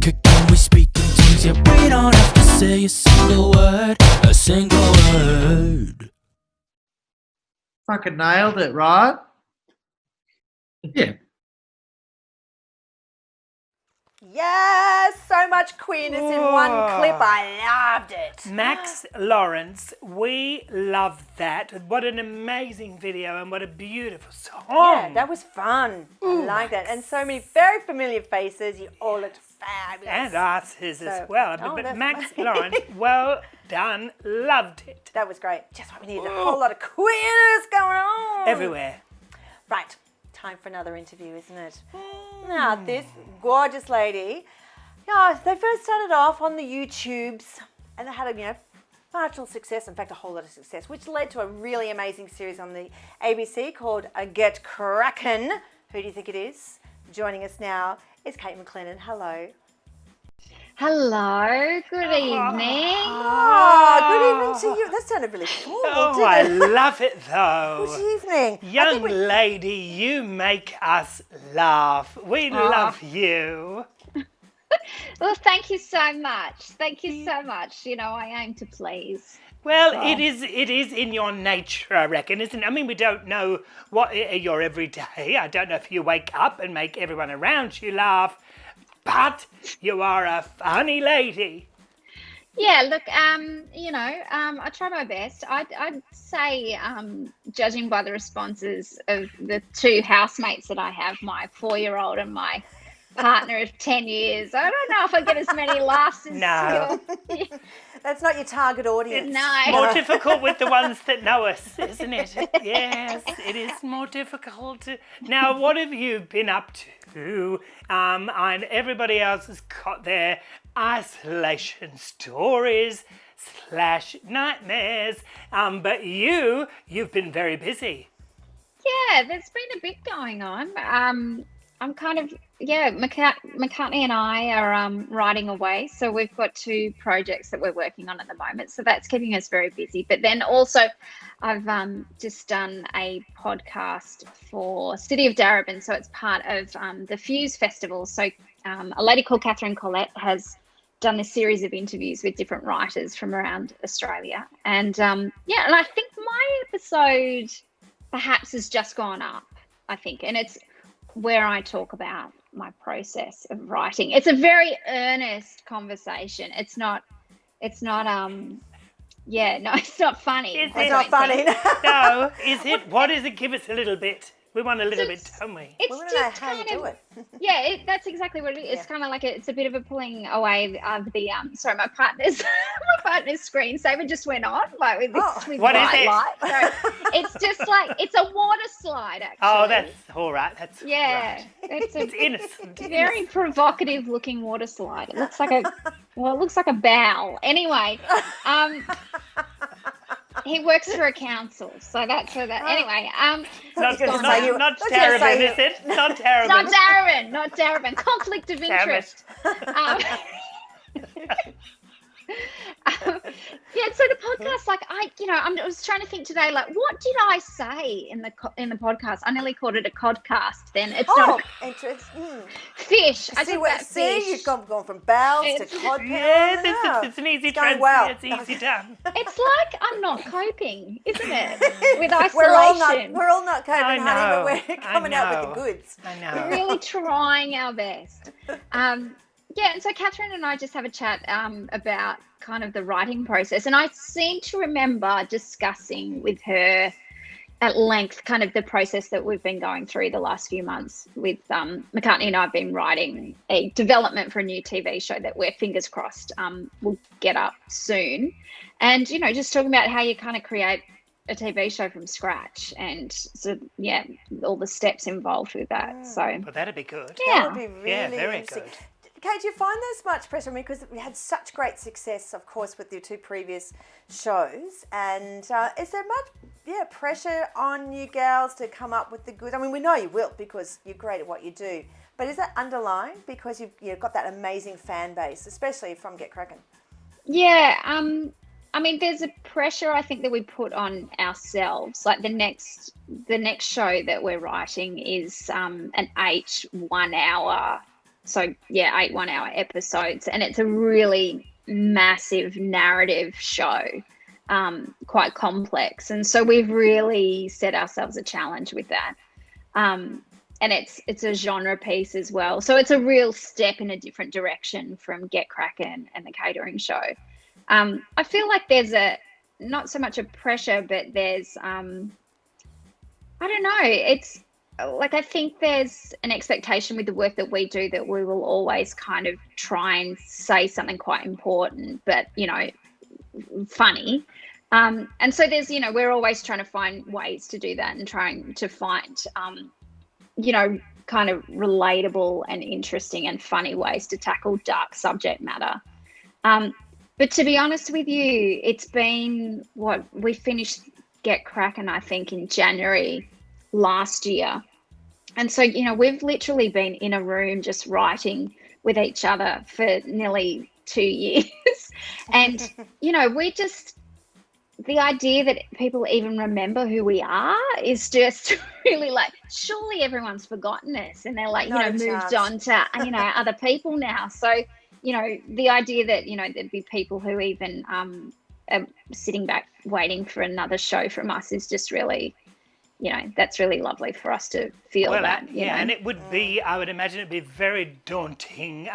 Can we speak in tongues? Yeah, we don't have to say a single word, a single word. Fucking nailed it, right? Yeah. Yes, so much queerness in one clip. I loved it. Max Lawrence, we love that. What an amazing video and what a beautiful song. Yeah, that was fun. I like that. And so many very familiar faces. You all looked fabulous. And asses as well. But that's Max right. Lawrence, well done. Loved it. That was great. Just what we needed. A whole lot of queerness going on. Everywhere. Right. Time for another interview, isn't it? Now, this gorgeous lady, they first started off on the YouTubes and they had a, marginal success, in fact, a whole lot of success, which led to a really amazing series on the ABC called Get Krackin. Who do you think it is? Joining us now is Kate McLennan. Hello. Hello, good evening. Good evening to you. That sounded really formal, didn't I it? love it though. Good evening. Young lady, you make us laugh. We love you. Well, thank you so much. Thank you so much. I aim to please. Well, it is in your nature, I reckon, isn't it? I mean, we don't know what your everyday. I don't know if you wake up and make everyone around you laugh, but you are a funny lady. Yeah, look, I try my best. I'd say, judging by the responses of the two housemates that I have, my 4-year-old and my partner of 10 years, I don't know if I get as many laughs as you. That's not your target audience. No. More difficult with the ones that know us, isn't it? Yes, it is more difficult. Now, what have you been up to? And everybody else has got their isolation stories / nightmares. But you've been very busy. Yeah, there's been a bit going on. I'm kind of, McCartney and I are riding away. So we've got 2 projects that we're working on at the moment. So that's keeping us very busy. But then also I've just done a podcast for City of Darebin. So it's part of the Fuse Festival. So a lady called Catherine Collette has done a series of interviews with different writers from around Australia. And and I think my episode perhaps has just gone up, I think. And it's where I talk about my process of writing. It's a very earnest conversation. It's not it's not funny. It's not funny. No, is it? What is it? Give us a little bit. We want a little bit, don't we? We want to know how you do it. That's exactly what it is. It's kind of like it's a bit of a pulling away of the my partner's screensaver just went on with this with what bright is it? light. So it's just like it's a water slide actually. Oh, that's all right. That's right. It's innocent. Very provocative looking water slide. It looks like a bowel. Anyway, he works for a council, so that's so that. Anyway, not Darebin, is it? Not Darebin. Not Darebin. Conflict of interest. So the podcast, like I was trying to think today, like what did I say in the podcast? I nearly called it a codcast. Then it's not fish. I think that fish. You've gone from bowels to cod. Yeah, it's an easy transition. Well. It's easy done. It's like I'm not coping, isn't it? With isolation. We're all not coping, I honey, know, but we're coming out with the goods. I know. We're really trying our best. And so Catherine and I just have a chat about kind of the writing process. And I seem to remember discussing with her at length kind of the process that we've been going through the last few months with McCartney and I have been writing a development for a new TV show that we're fingers crossed will get up soon. And, just talking about how you kind of create a TV show from scratch and all the steps involved with that. So Well, that'd be good. That would be really very interesting. good. Kate, do you find there's much pressure? I mean, because we had such great success, of course, with your two previous shows. And is there much pressure on you girls to come up with the good? I mean, we know you will because you're great at what you do. But is that underlying because you've got that amazing fan base, especially from Get Krackin? Yeah, I mean, there's a pressure I think that we put on ourselves. Like the next show that we're writing is an 8 1-hour. So, 8 1-hour episodes. And it's a really massive narrative show, quite complex. And so we've really set ourselves a challenge with that. And it's a genre piece as well. So it's a real step in a different direction from Get Krackin and the catering show. I feel like there's not so much a pressure, but there's, I don't know, it's, like I think there's an expectation with the work that we do that we will always kind of try and say something quite important, but funny. And so there's we're always trying to find ways to do that and trying to find kind of relatable and interesting and funny ways to tackle dark subject matter. But to be honest with you, it's been we finished Get Krackin, I think, in January last year. And so, we've literally been in a room just writing with each other for nearly 2 years. And, the idea that people even remember who we are is just really like, surely everyone's forgotten us. And they're like, moved on to, other people now. So, the idea that, there'd be people who even are sitting back waiting for another show from us is just really, that's really lovely for us to feel that. And it would be, I would imagine it'd be very daunting.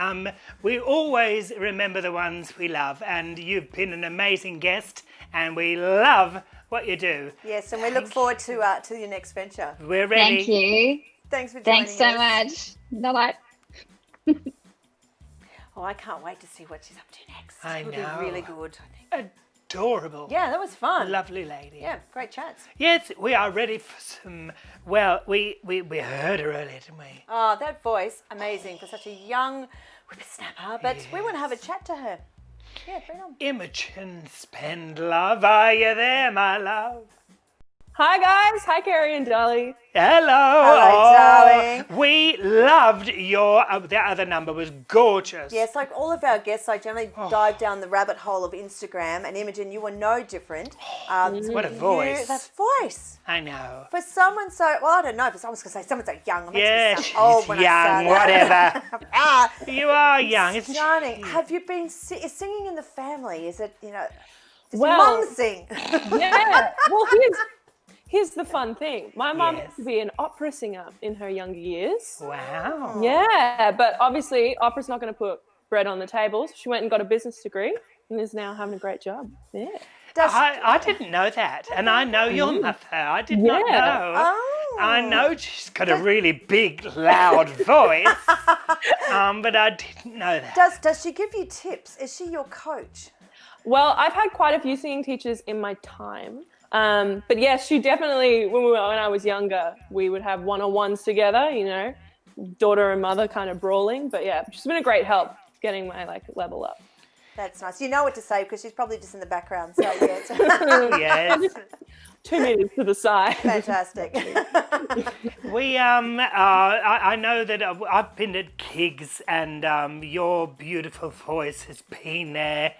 We always remember the ones we love, and you've been an amazing guest, and we love what you do. Yes, and we look forward to your next venture. We're ready. Thank you. Thanks for joining us. Thanks so much. Bye-bye. Oh, I can't wait to see what she's up to next. I It'll know. be really good, I think. Adorable. Yeah, that was fun. Lovely lady. Yeah, great chats. Yes, we are ready for some, well, we heard her earlier, didn't we? Oh, that voice, amazing for such a young whippersnapper. But we want to have a chat to her. Yeah, bring on. Imogen Spendlove, are you there, my love? Hi guys, hi Kerrie and Dolly. Hello. Hello, darling. We loved your, the other number was gorgeous. Yes, like all of our guests, I generally dive down the rabbit hole of Instagram, and Imogen, you were no different. What a voice. That voice. I know. For someone so, I don't know, but I was going to say someone so young. Yeah, she's old when young, I started. whatever. You are young, isn't Johnny, she? have you been is singing in the family? Is it, does Well, your mum sing? Yeah, well here's the fun thing. My mum used to be an opera singer in her younger years. Wow. Yeah, but obviously opera's not going to put bread on the table. So she went and got a business degree and is now having a great job. Yeah. I didn't know that, and I know your mother. I did not know. Oh. I know she's got a really big, loud voice, but I didn't know that. Does she give you tips? Is she your coach? Well, I've had quite a few singing teachers in my time. But yes, she definitely, when I was younger, we would have one-on-ones together, daughter and mother kind of brawling. But yeah, she's been a great help getting my level up. That's nice. You know what to say because she's probably just in the background. So yeah. Yes. 2 meters to the side. Fantastic. I know that I've been at Kigs and your beautiful voice has been there.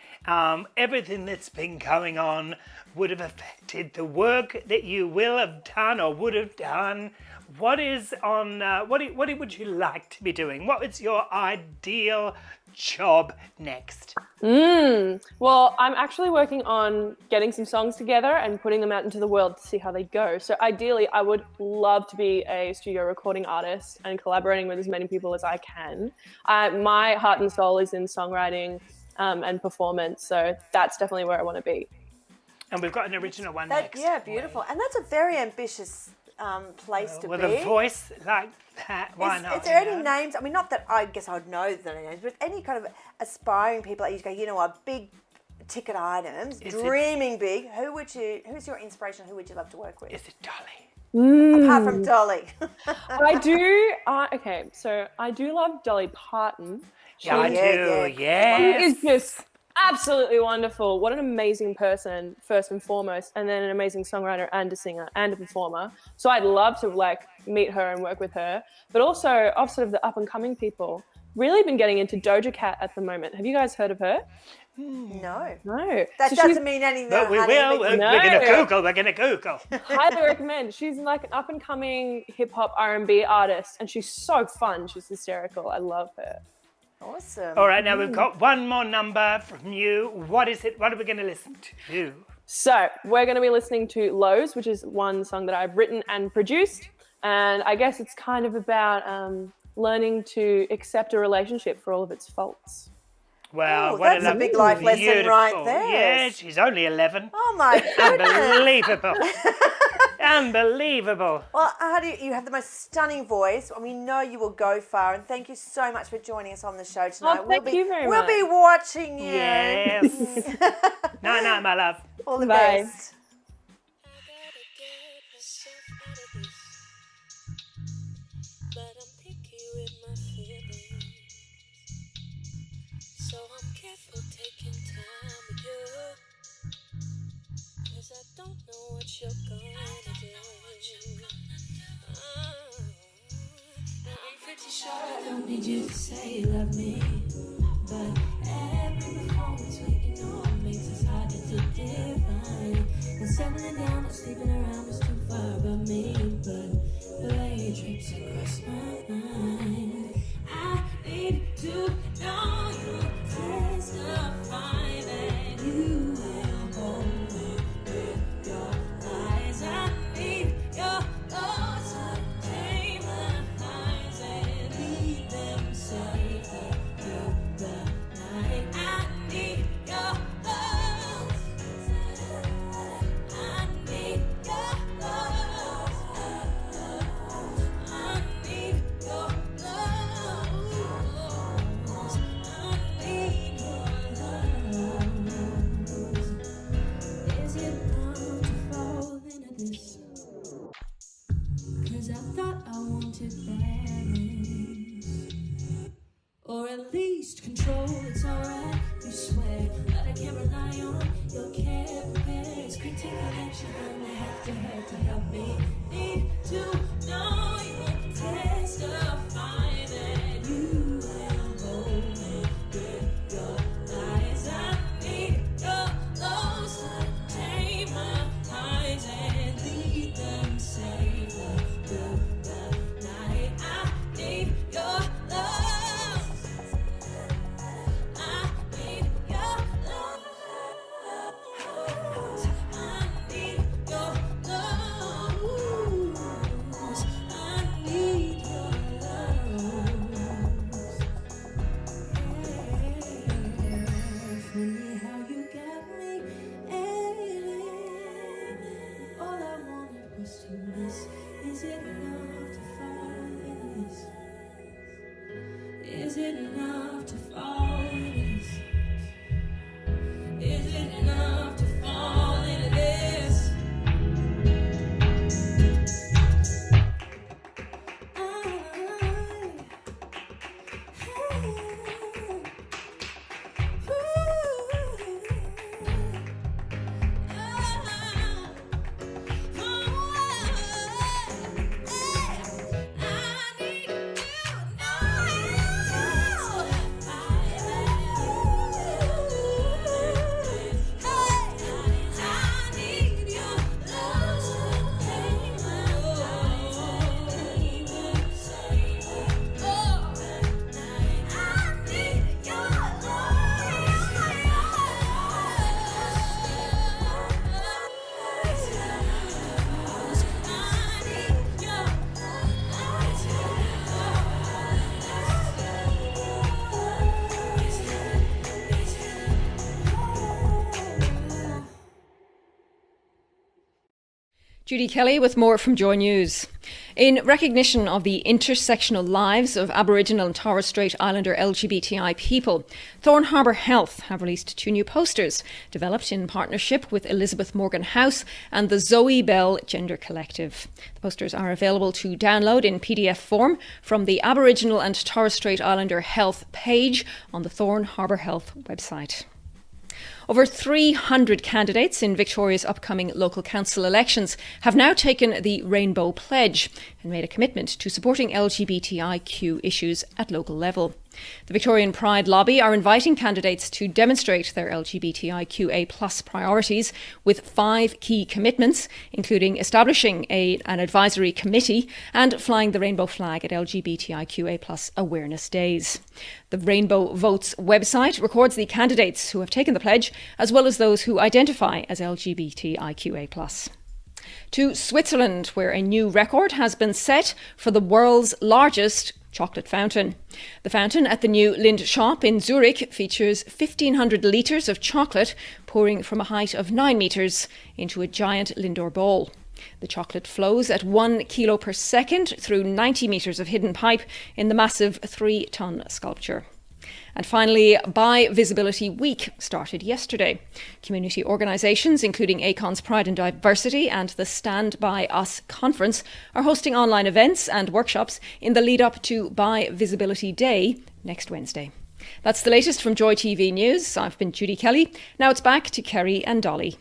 Everything that's been going on would have affected the work that you will have done or would have done. What is on? What would you like to be doing? What is your ideal job next? Well, I'm actually working on getting some songs together and putting them out into the world to see how they go. So ideally, I would love to be a studio recording artist and collaborating with as many people as I can. My heart and soul is in songwriting and performance, so that's definitely where I want to be. And we've got an original one next. Yeah, beautiful. And that's a very ambitious place to with be. a voice like that, why not? Is there any names? I mean, not that I guess I would know the names, but any kind of aspiring people that you go, you know what, big ticket items, dreaming big. Who's your inspiration? Who would you love to work with? Is it Dolly? Apart from Dolly. I do. Okay, so I do love Dolly Parton. Yeah, I do. Yeah. She is just absolutely wonderful. What an amazing person, first and foremost, and then an amazing songwriter and a singer and a performer. So I'd love to meet her and work with her. But also, opposite of the up and coming people, really been getting into Doja Cat at the moment. Have you guys heard of her? No. That doesn't mean anything. But we will. We're going to Google. Highly recommend. She's like an up and coming hip hop R&B artist, and she's so fun. She's hysterical. I love her. Awesome. All right, now we've got one more number from you. What is it? What are we going to listen to? So we're going to be listening to Lows, which is one song that I've written and produced. And I guess it's kind of about learning to accept a relationship for all of its faults. Wow, that's a big life lesson right there. Yeah, she's only 11. Oh my goodness. Unbelievable. Unbelievable. Well, you have the most stunning voice, and we know you will go far. And thank you so much for joining us on the show tonight. Oh, thank you very much. We'll be watching you. Yes. Night, my love. All the Bye. best. Don't know what you're gonna do. Now I'm pretty sure I don't need you to say you love me, but every performance we know makes us harder to define. And settling down or sleeping around is too far above me, but the way it trips across my mind, I need to know you testify that you will hold me. I need your love to tame my eyes and lead them safe through the night. I need your love. I need your love. I need your love. I need your love. Is it enough to fall into this? 'Cause I thought I wanted balance, or at least control. It's alright, you swear, but I can't rely on your care. It's critique connection, and I have to hurt to help me. Need to know you testify that you will hold me with your eyes. I need your lows to tame my eyes and lead them safe through the night. I need your love. I need your love. I need your love. I need your love. Funny how you got me. All I wanted was to miss. Is it enough to fall in this? Is it enough to fall in this? Is it enough to fall into this? Judy Kelly with more from Joy News. In recognition of the intersectional lives of Aboriginal and Torres Strait Islander LGBTI people, Thorn Harbour Health have released 2 new posters developed in partnership with Elizabeth Morgan House and the Zoe Bell Gender Collective. The posters are available to download in PDF form from the Aboriginal and Torres Strait Islander Health page on the Thorn Harbour Health website. Over 300 candidates in Victoria's upcoming local council elections have now taken the Rainbow Pledge and made a commitment to supporting LGBTIQ issues at local level. The Victorian Pride lobby are inviting candidates to demonstrate their LGBTIQA+ priorities with 5 key commitments, including establishing an advisory committee and flying the rainbow flag at LGBTIQA+ awareness days. The Rainbow Votes website records the candidates who have taken the pledge, as well as those who identify as LGBTIQA+. To Switzerland, where a new record has been set for the world's largest chocolate fountain. The fountain at the new Lind shop in Zurich features 1,500 litres of chocolate pouring from a height of 9 metres into a giant Lindor bowl. The chocolate flows at 1 kilo per second through 90 metres of hidden pipe in the massive 3-ton sculpture. And finally, Bi Visibility Week started yesterday. Community organisations, including ACON's Pride and Diversity and the Stand By Us conference, are hosting online events and workshops in the lead up to Bi Visibility Day next Wednesday. That's the latest from Joy TV News. I've been Judy Kelly. Now it's back to Kerrie and Dolly.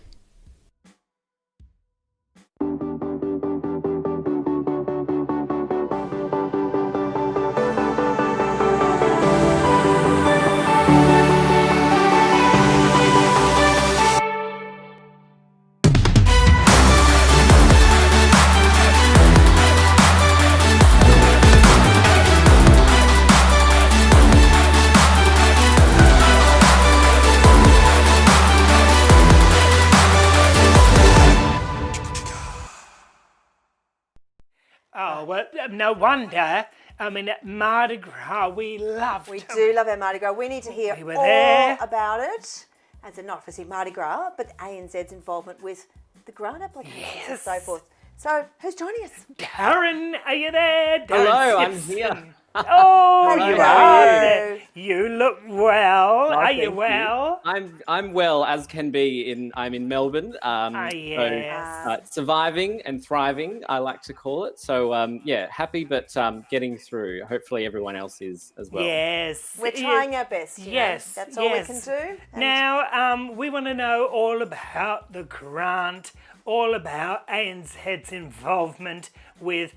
Oh, well, no wonder. I mean, at Mardi Gras, we loved We do love our Mardi Gras. We need to hear We were all there. about it. As in not obviously Mardi Gras, but ANZ's involvement with the grant applications and so forth. So, who's joining us? Darren, are you there? Darren Hello, I'm Sibson. here. Oh, Hello, you how are are there. You look well. Oh, Are you thank well? I'm well as can be. I'm in Melbourne. Yes. So, surviving and thriving, I like to call it. So yeah, happy but getting through. Hopefully everyone else is as well. Yes. We're trying our best. You know. Yes. That's all we can do. And Now, we want to know all about the grant, all about ANZ's involvement with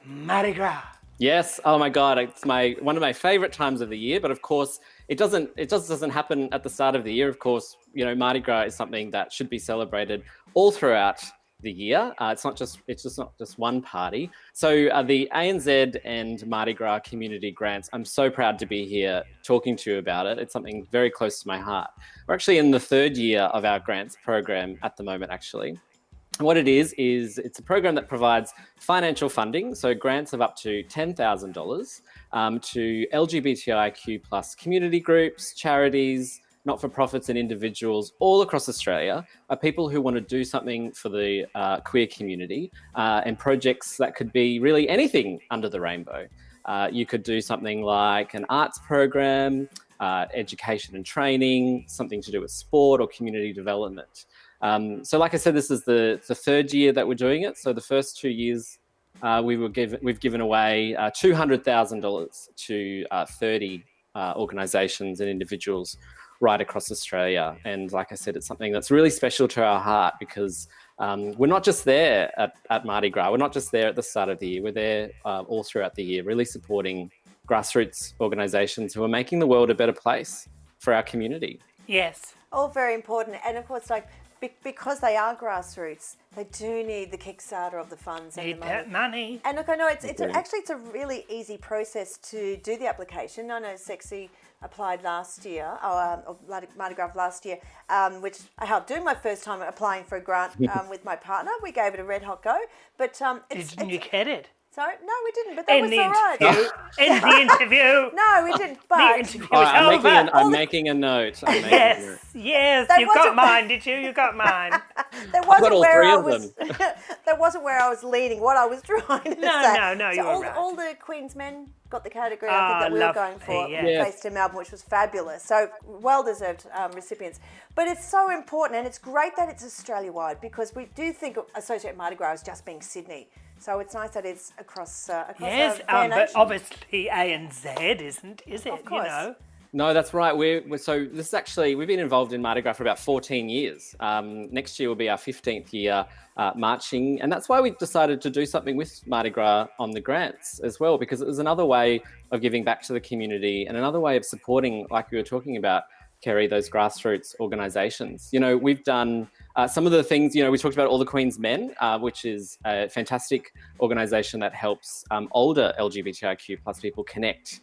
Mardi Gras. Yes. Oh my God, it's one of my favourite times of the year. But of course, it just doesn't happen at the start of the year. Of course, you know, Mardi Gras is something that should be celebrated all throughout the year. It's not just one party. So the ANZ and Mardi Gras community grants, I'm so proud to be here talking to you about it. It's something very close to my heart. We're actually in the 3rd year of our grants program at the moment, actually. What it is it's a program that provides financial funding, so grants of up to $10,000 to LGBTIQ plus community groups, charities, not-for-profits and individuals all across Australia, are people who want to do something for the queer community and projects that could be really anything under the rainbow. You could do something like an arts program, education and training, something to do with sport or community development. So like I said, this is the 3rd year that we're doing it. So the first 2 years we've given away $200,000 to 30 organisations and individuals right across Australia. And like I said, it's something that's really special to our heart because we're not just there at Mardi Gras. We're not just there at the start of the year. We're there all throughout the year, really supporting grassroots organisations who are making the world a better place for our community. Yes. all very important. And of course, like, because they are grassroots, they do need the Kickstarter of the funds and Need the money. that money. And look, I know it's a really easy process to do the application. I know Sexy applied last year, or Mardi Gras last year, which I helped do my first time applying for a grant with my partner. We gave it a red hot go, but Didn't you get it? So, no, we didn't, but that In was the all right. interview. In the interview. No, we didn't, but... The interview All was right, over. I'm making a note. I'm making a note. Yes, That you got wasn't- mine, did you? You got mine. That wasn't all where three I of was. That wasn't where I was leading. What I was trying to say. No, So you were all, right. all the Queen's men got the category I think that we were lovely, going for, yeah. based in Melbourne, which was fabulous. So well-deserved recipients. But it's so important, and it's great that it's Australia-wide, because we do think associate Mardi Gras as just being Sydney. So it's nice that it's across. Yes, our fair but nation. obviously ANZ isn't, is it? Of course. You know. No, that's right. So this is actually, we've been involved in Mardi Gras for about 14 years. Next year will be our 15th year marching. And that's why we decided to do something with Mardi Gras on the grants as well, because it was another way of giving back to the community and another way of supporting, like we were talking about, Kerrie, those grassroots organisations. You know, we've done some of the things, you know, we talked about All the Queen's Men, which is a fantastic organisation that helps older LGBTIQ plus people connect.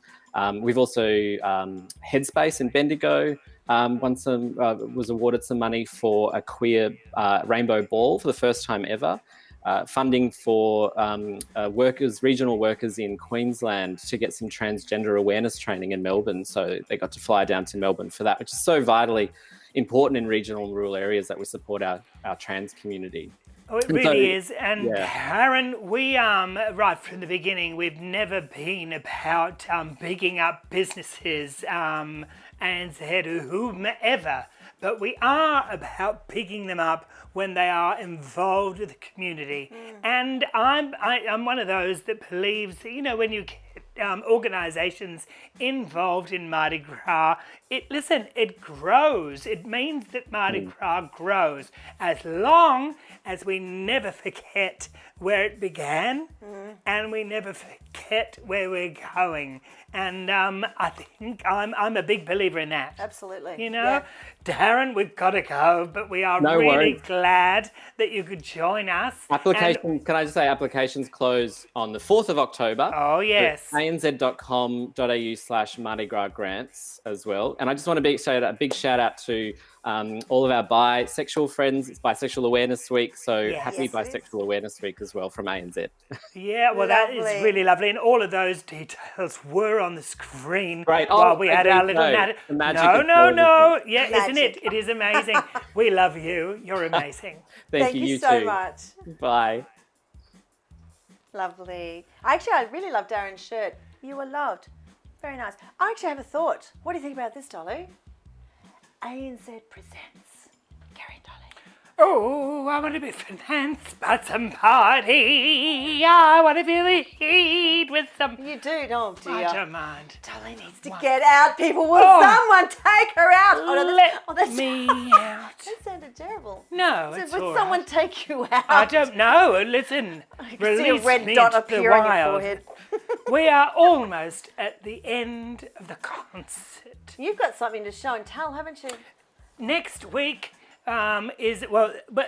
We've also, Headspace in Bendigo was awarded some money for a queer rainbow ball for the first time ever. Funding for regional workers in Queensland to get some transgender awareness training in Melbourne. So they got to fly down to Melbourne for that, which is so vitally important in regional and rural areas that we support our trans community. Oh, it really is. And Darren, we, right from the beginning, we've never been about bigging up businesses, ANZ or whomever, but we are about picking them up when they are involved with the community. And I'm one of those that believes that, you know, when you get organisations involved in Mardi Gras, it grows. It means that Mardi Gras grows as long as we never forget where it began and we never forget where we're going. And I think I'm a big believer in that. Absolutely. You know, Yeah. Darren, we've got to go, but we are No really worries. glad that you could join us. Can I just say applications close on the 4th of October. Oh, yes. anz.com.au/Mardi Gras grants as well. And I just want to a big shout out to all of our bisexual friends. It's Bisexual Awareness Week, so happy Yes, it is. Bisexual Awareness Week as well from ANZ. Yeah, well, that is Lovely. really lovely. And all of those details were on the screen Great. while Oh, we had our indeed, little... no. The magic no, of no, television. no. Yeah, isn't Magic. it? It is amazing. We love you. You're amazing. Thank you you so too. much. Bye. Lovely. I really love Darren's shirt. You were loved. Very nice. I actually have a thought. What do you think about this, Dolly? ANZ presents Kerrie Dolly. Oh, I want to be financed by somebody. I want to feel the heat with some... You do, oh I dear. don't mind. Dolly needs to get out, people. Will Oh. someone take her out? Oh, no, Let me out. That sounded terrible. No, So it's would all someone right. take you out? I don't know. Listen, I can see a release red me dot into the appear on your wild. forehead. We are almost at the end of the concert. You've got something to show and tell, haven't you? Next week but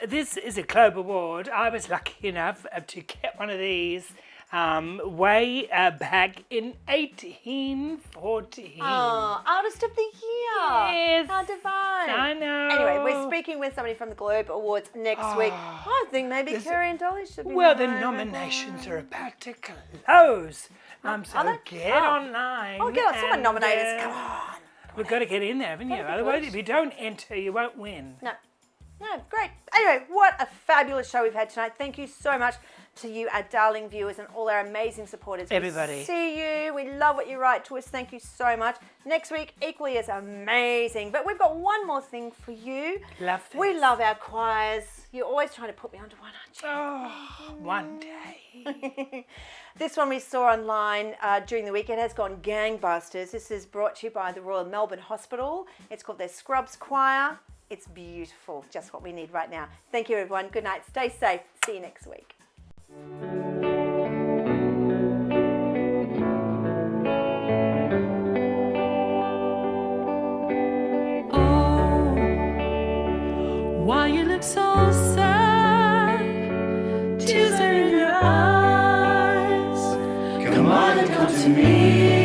this is a Globe Award. I was lucky enough to get one of these way back in 1814. Oh, Artist of the Year. Yes. How divine. I know. Anyway, we're speaking with somebody from the Globe Awards next week. I think maybe Kerrie and Dolly should be Well, the nominated. nominations are about to close. So they? get online. Oh, get on. Someone and, nominate us. Come on. We've got to get in there, haven't you? That'd be Otherwise, good. if you don't enter, you won't win. No, great. Anyway, what a fabulous show we've had tonight. Thank you so much to you, our darling viewers, and all our amazing supporters. Everybody. We see you. We love what you write to us. Thank you so much. Next week, equally as amazing. But we've got one more thing for you. Love this. We love our choirs. You're always trying to put me onto one, aren't you? Oh, one day. This one we saw online during the week. It has gone gangbusters. This is brought to you by the Royal Melbourne Hospital. It's called their Scrubs Choir. It's beautiful. Just what we need right now. Thank you, everyone. Good night. Stay safe. See you next week. Why you look so sad? Tears are in your eyes. Come on and come to me.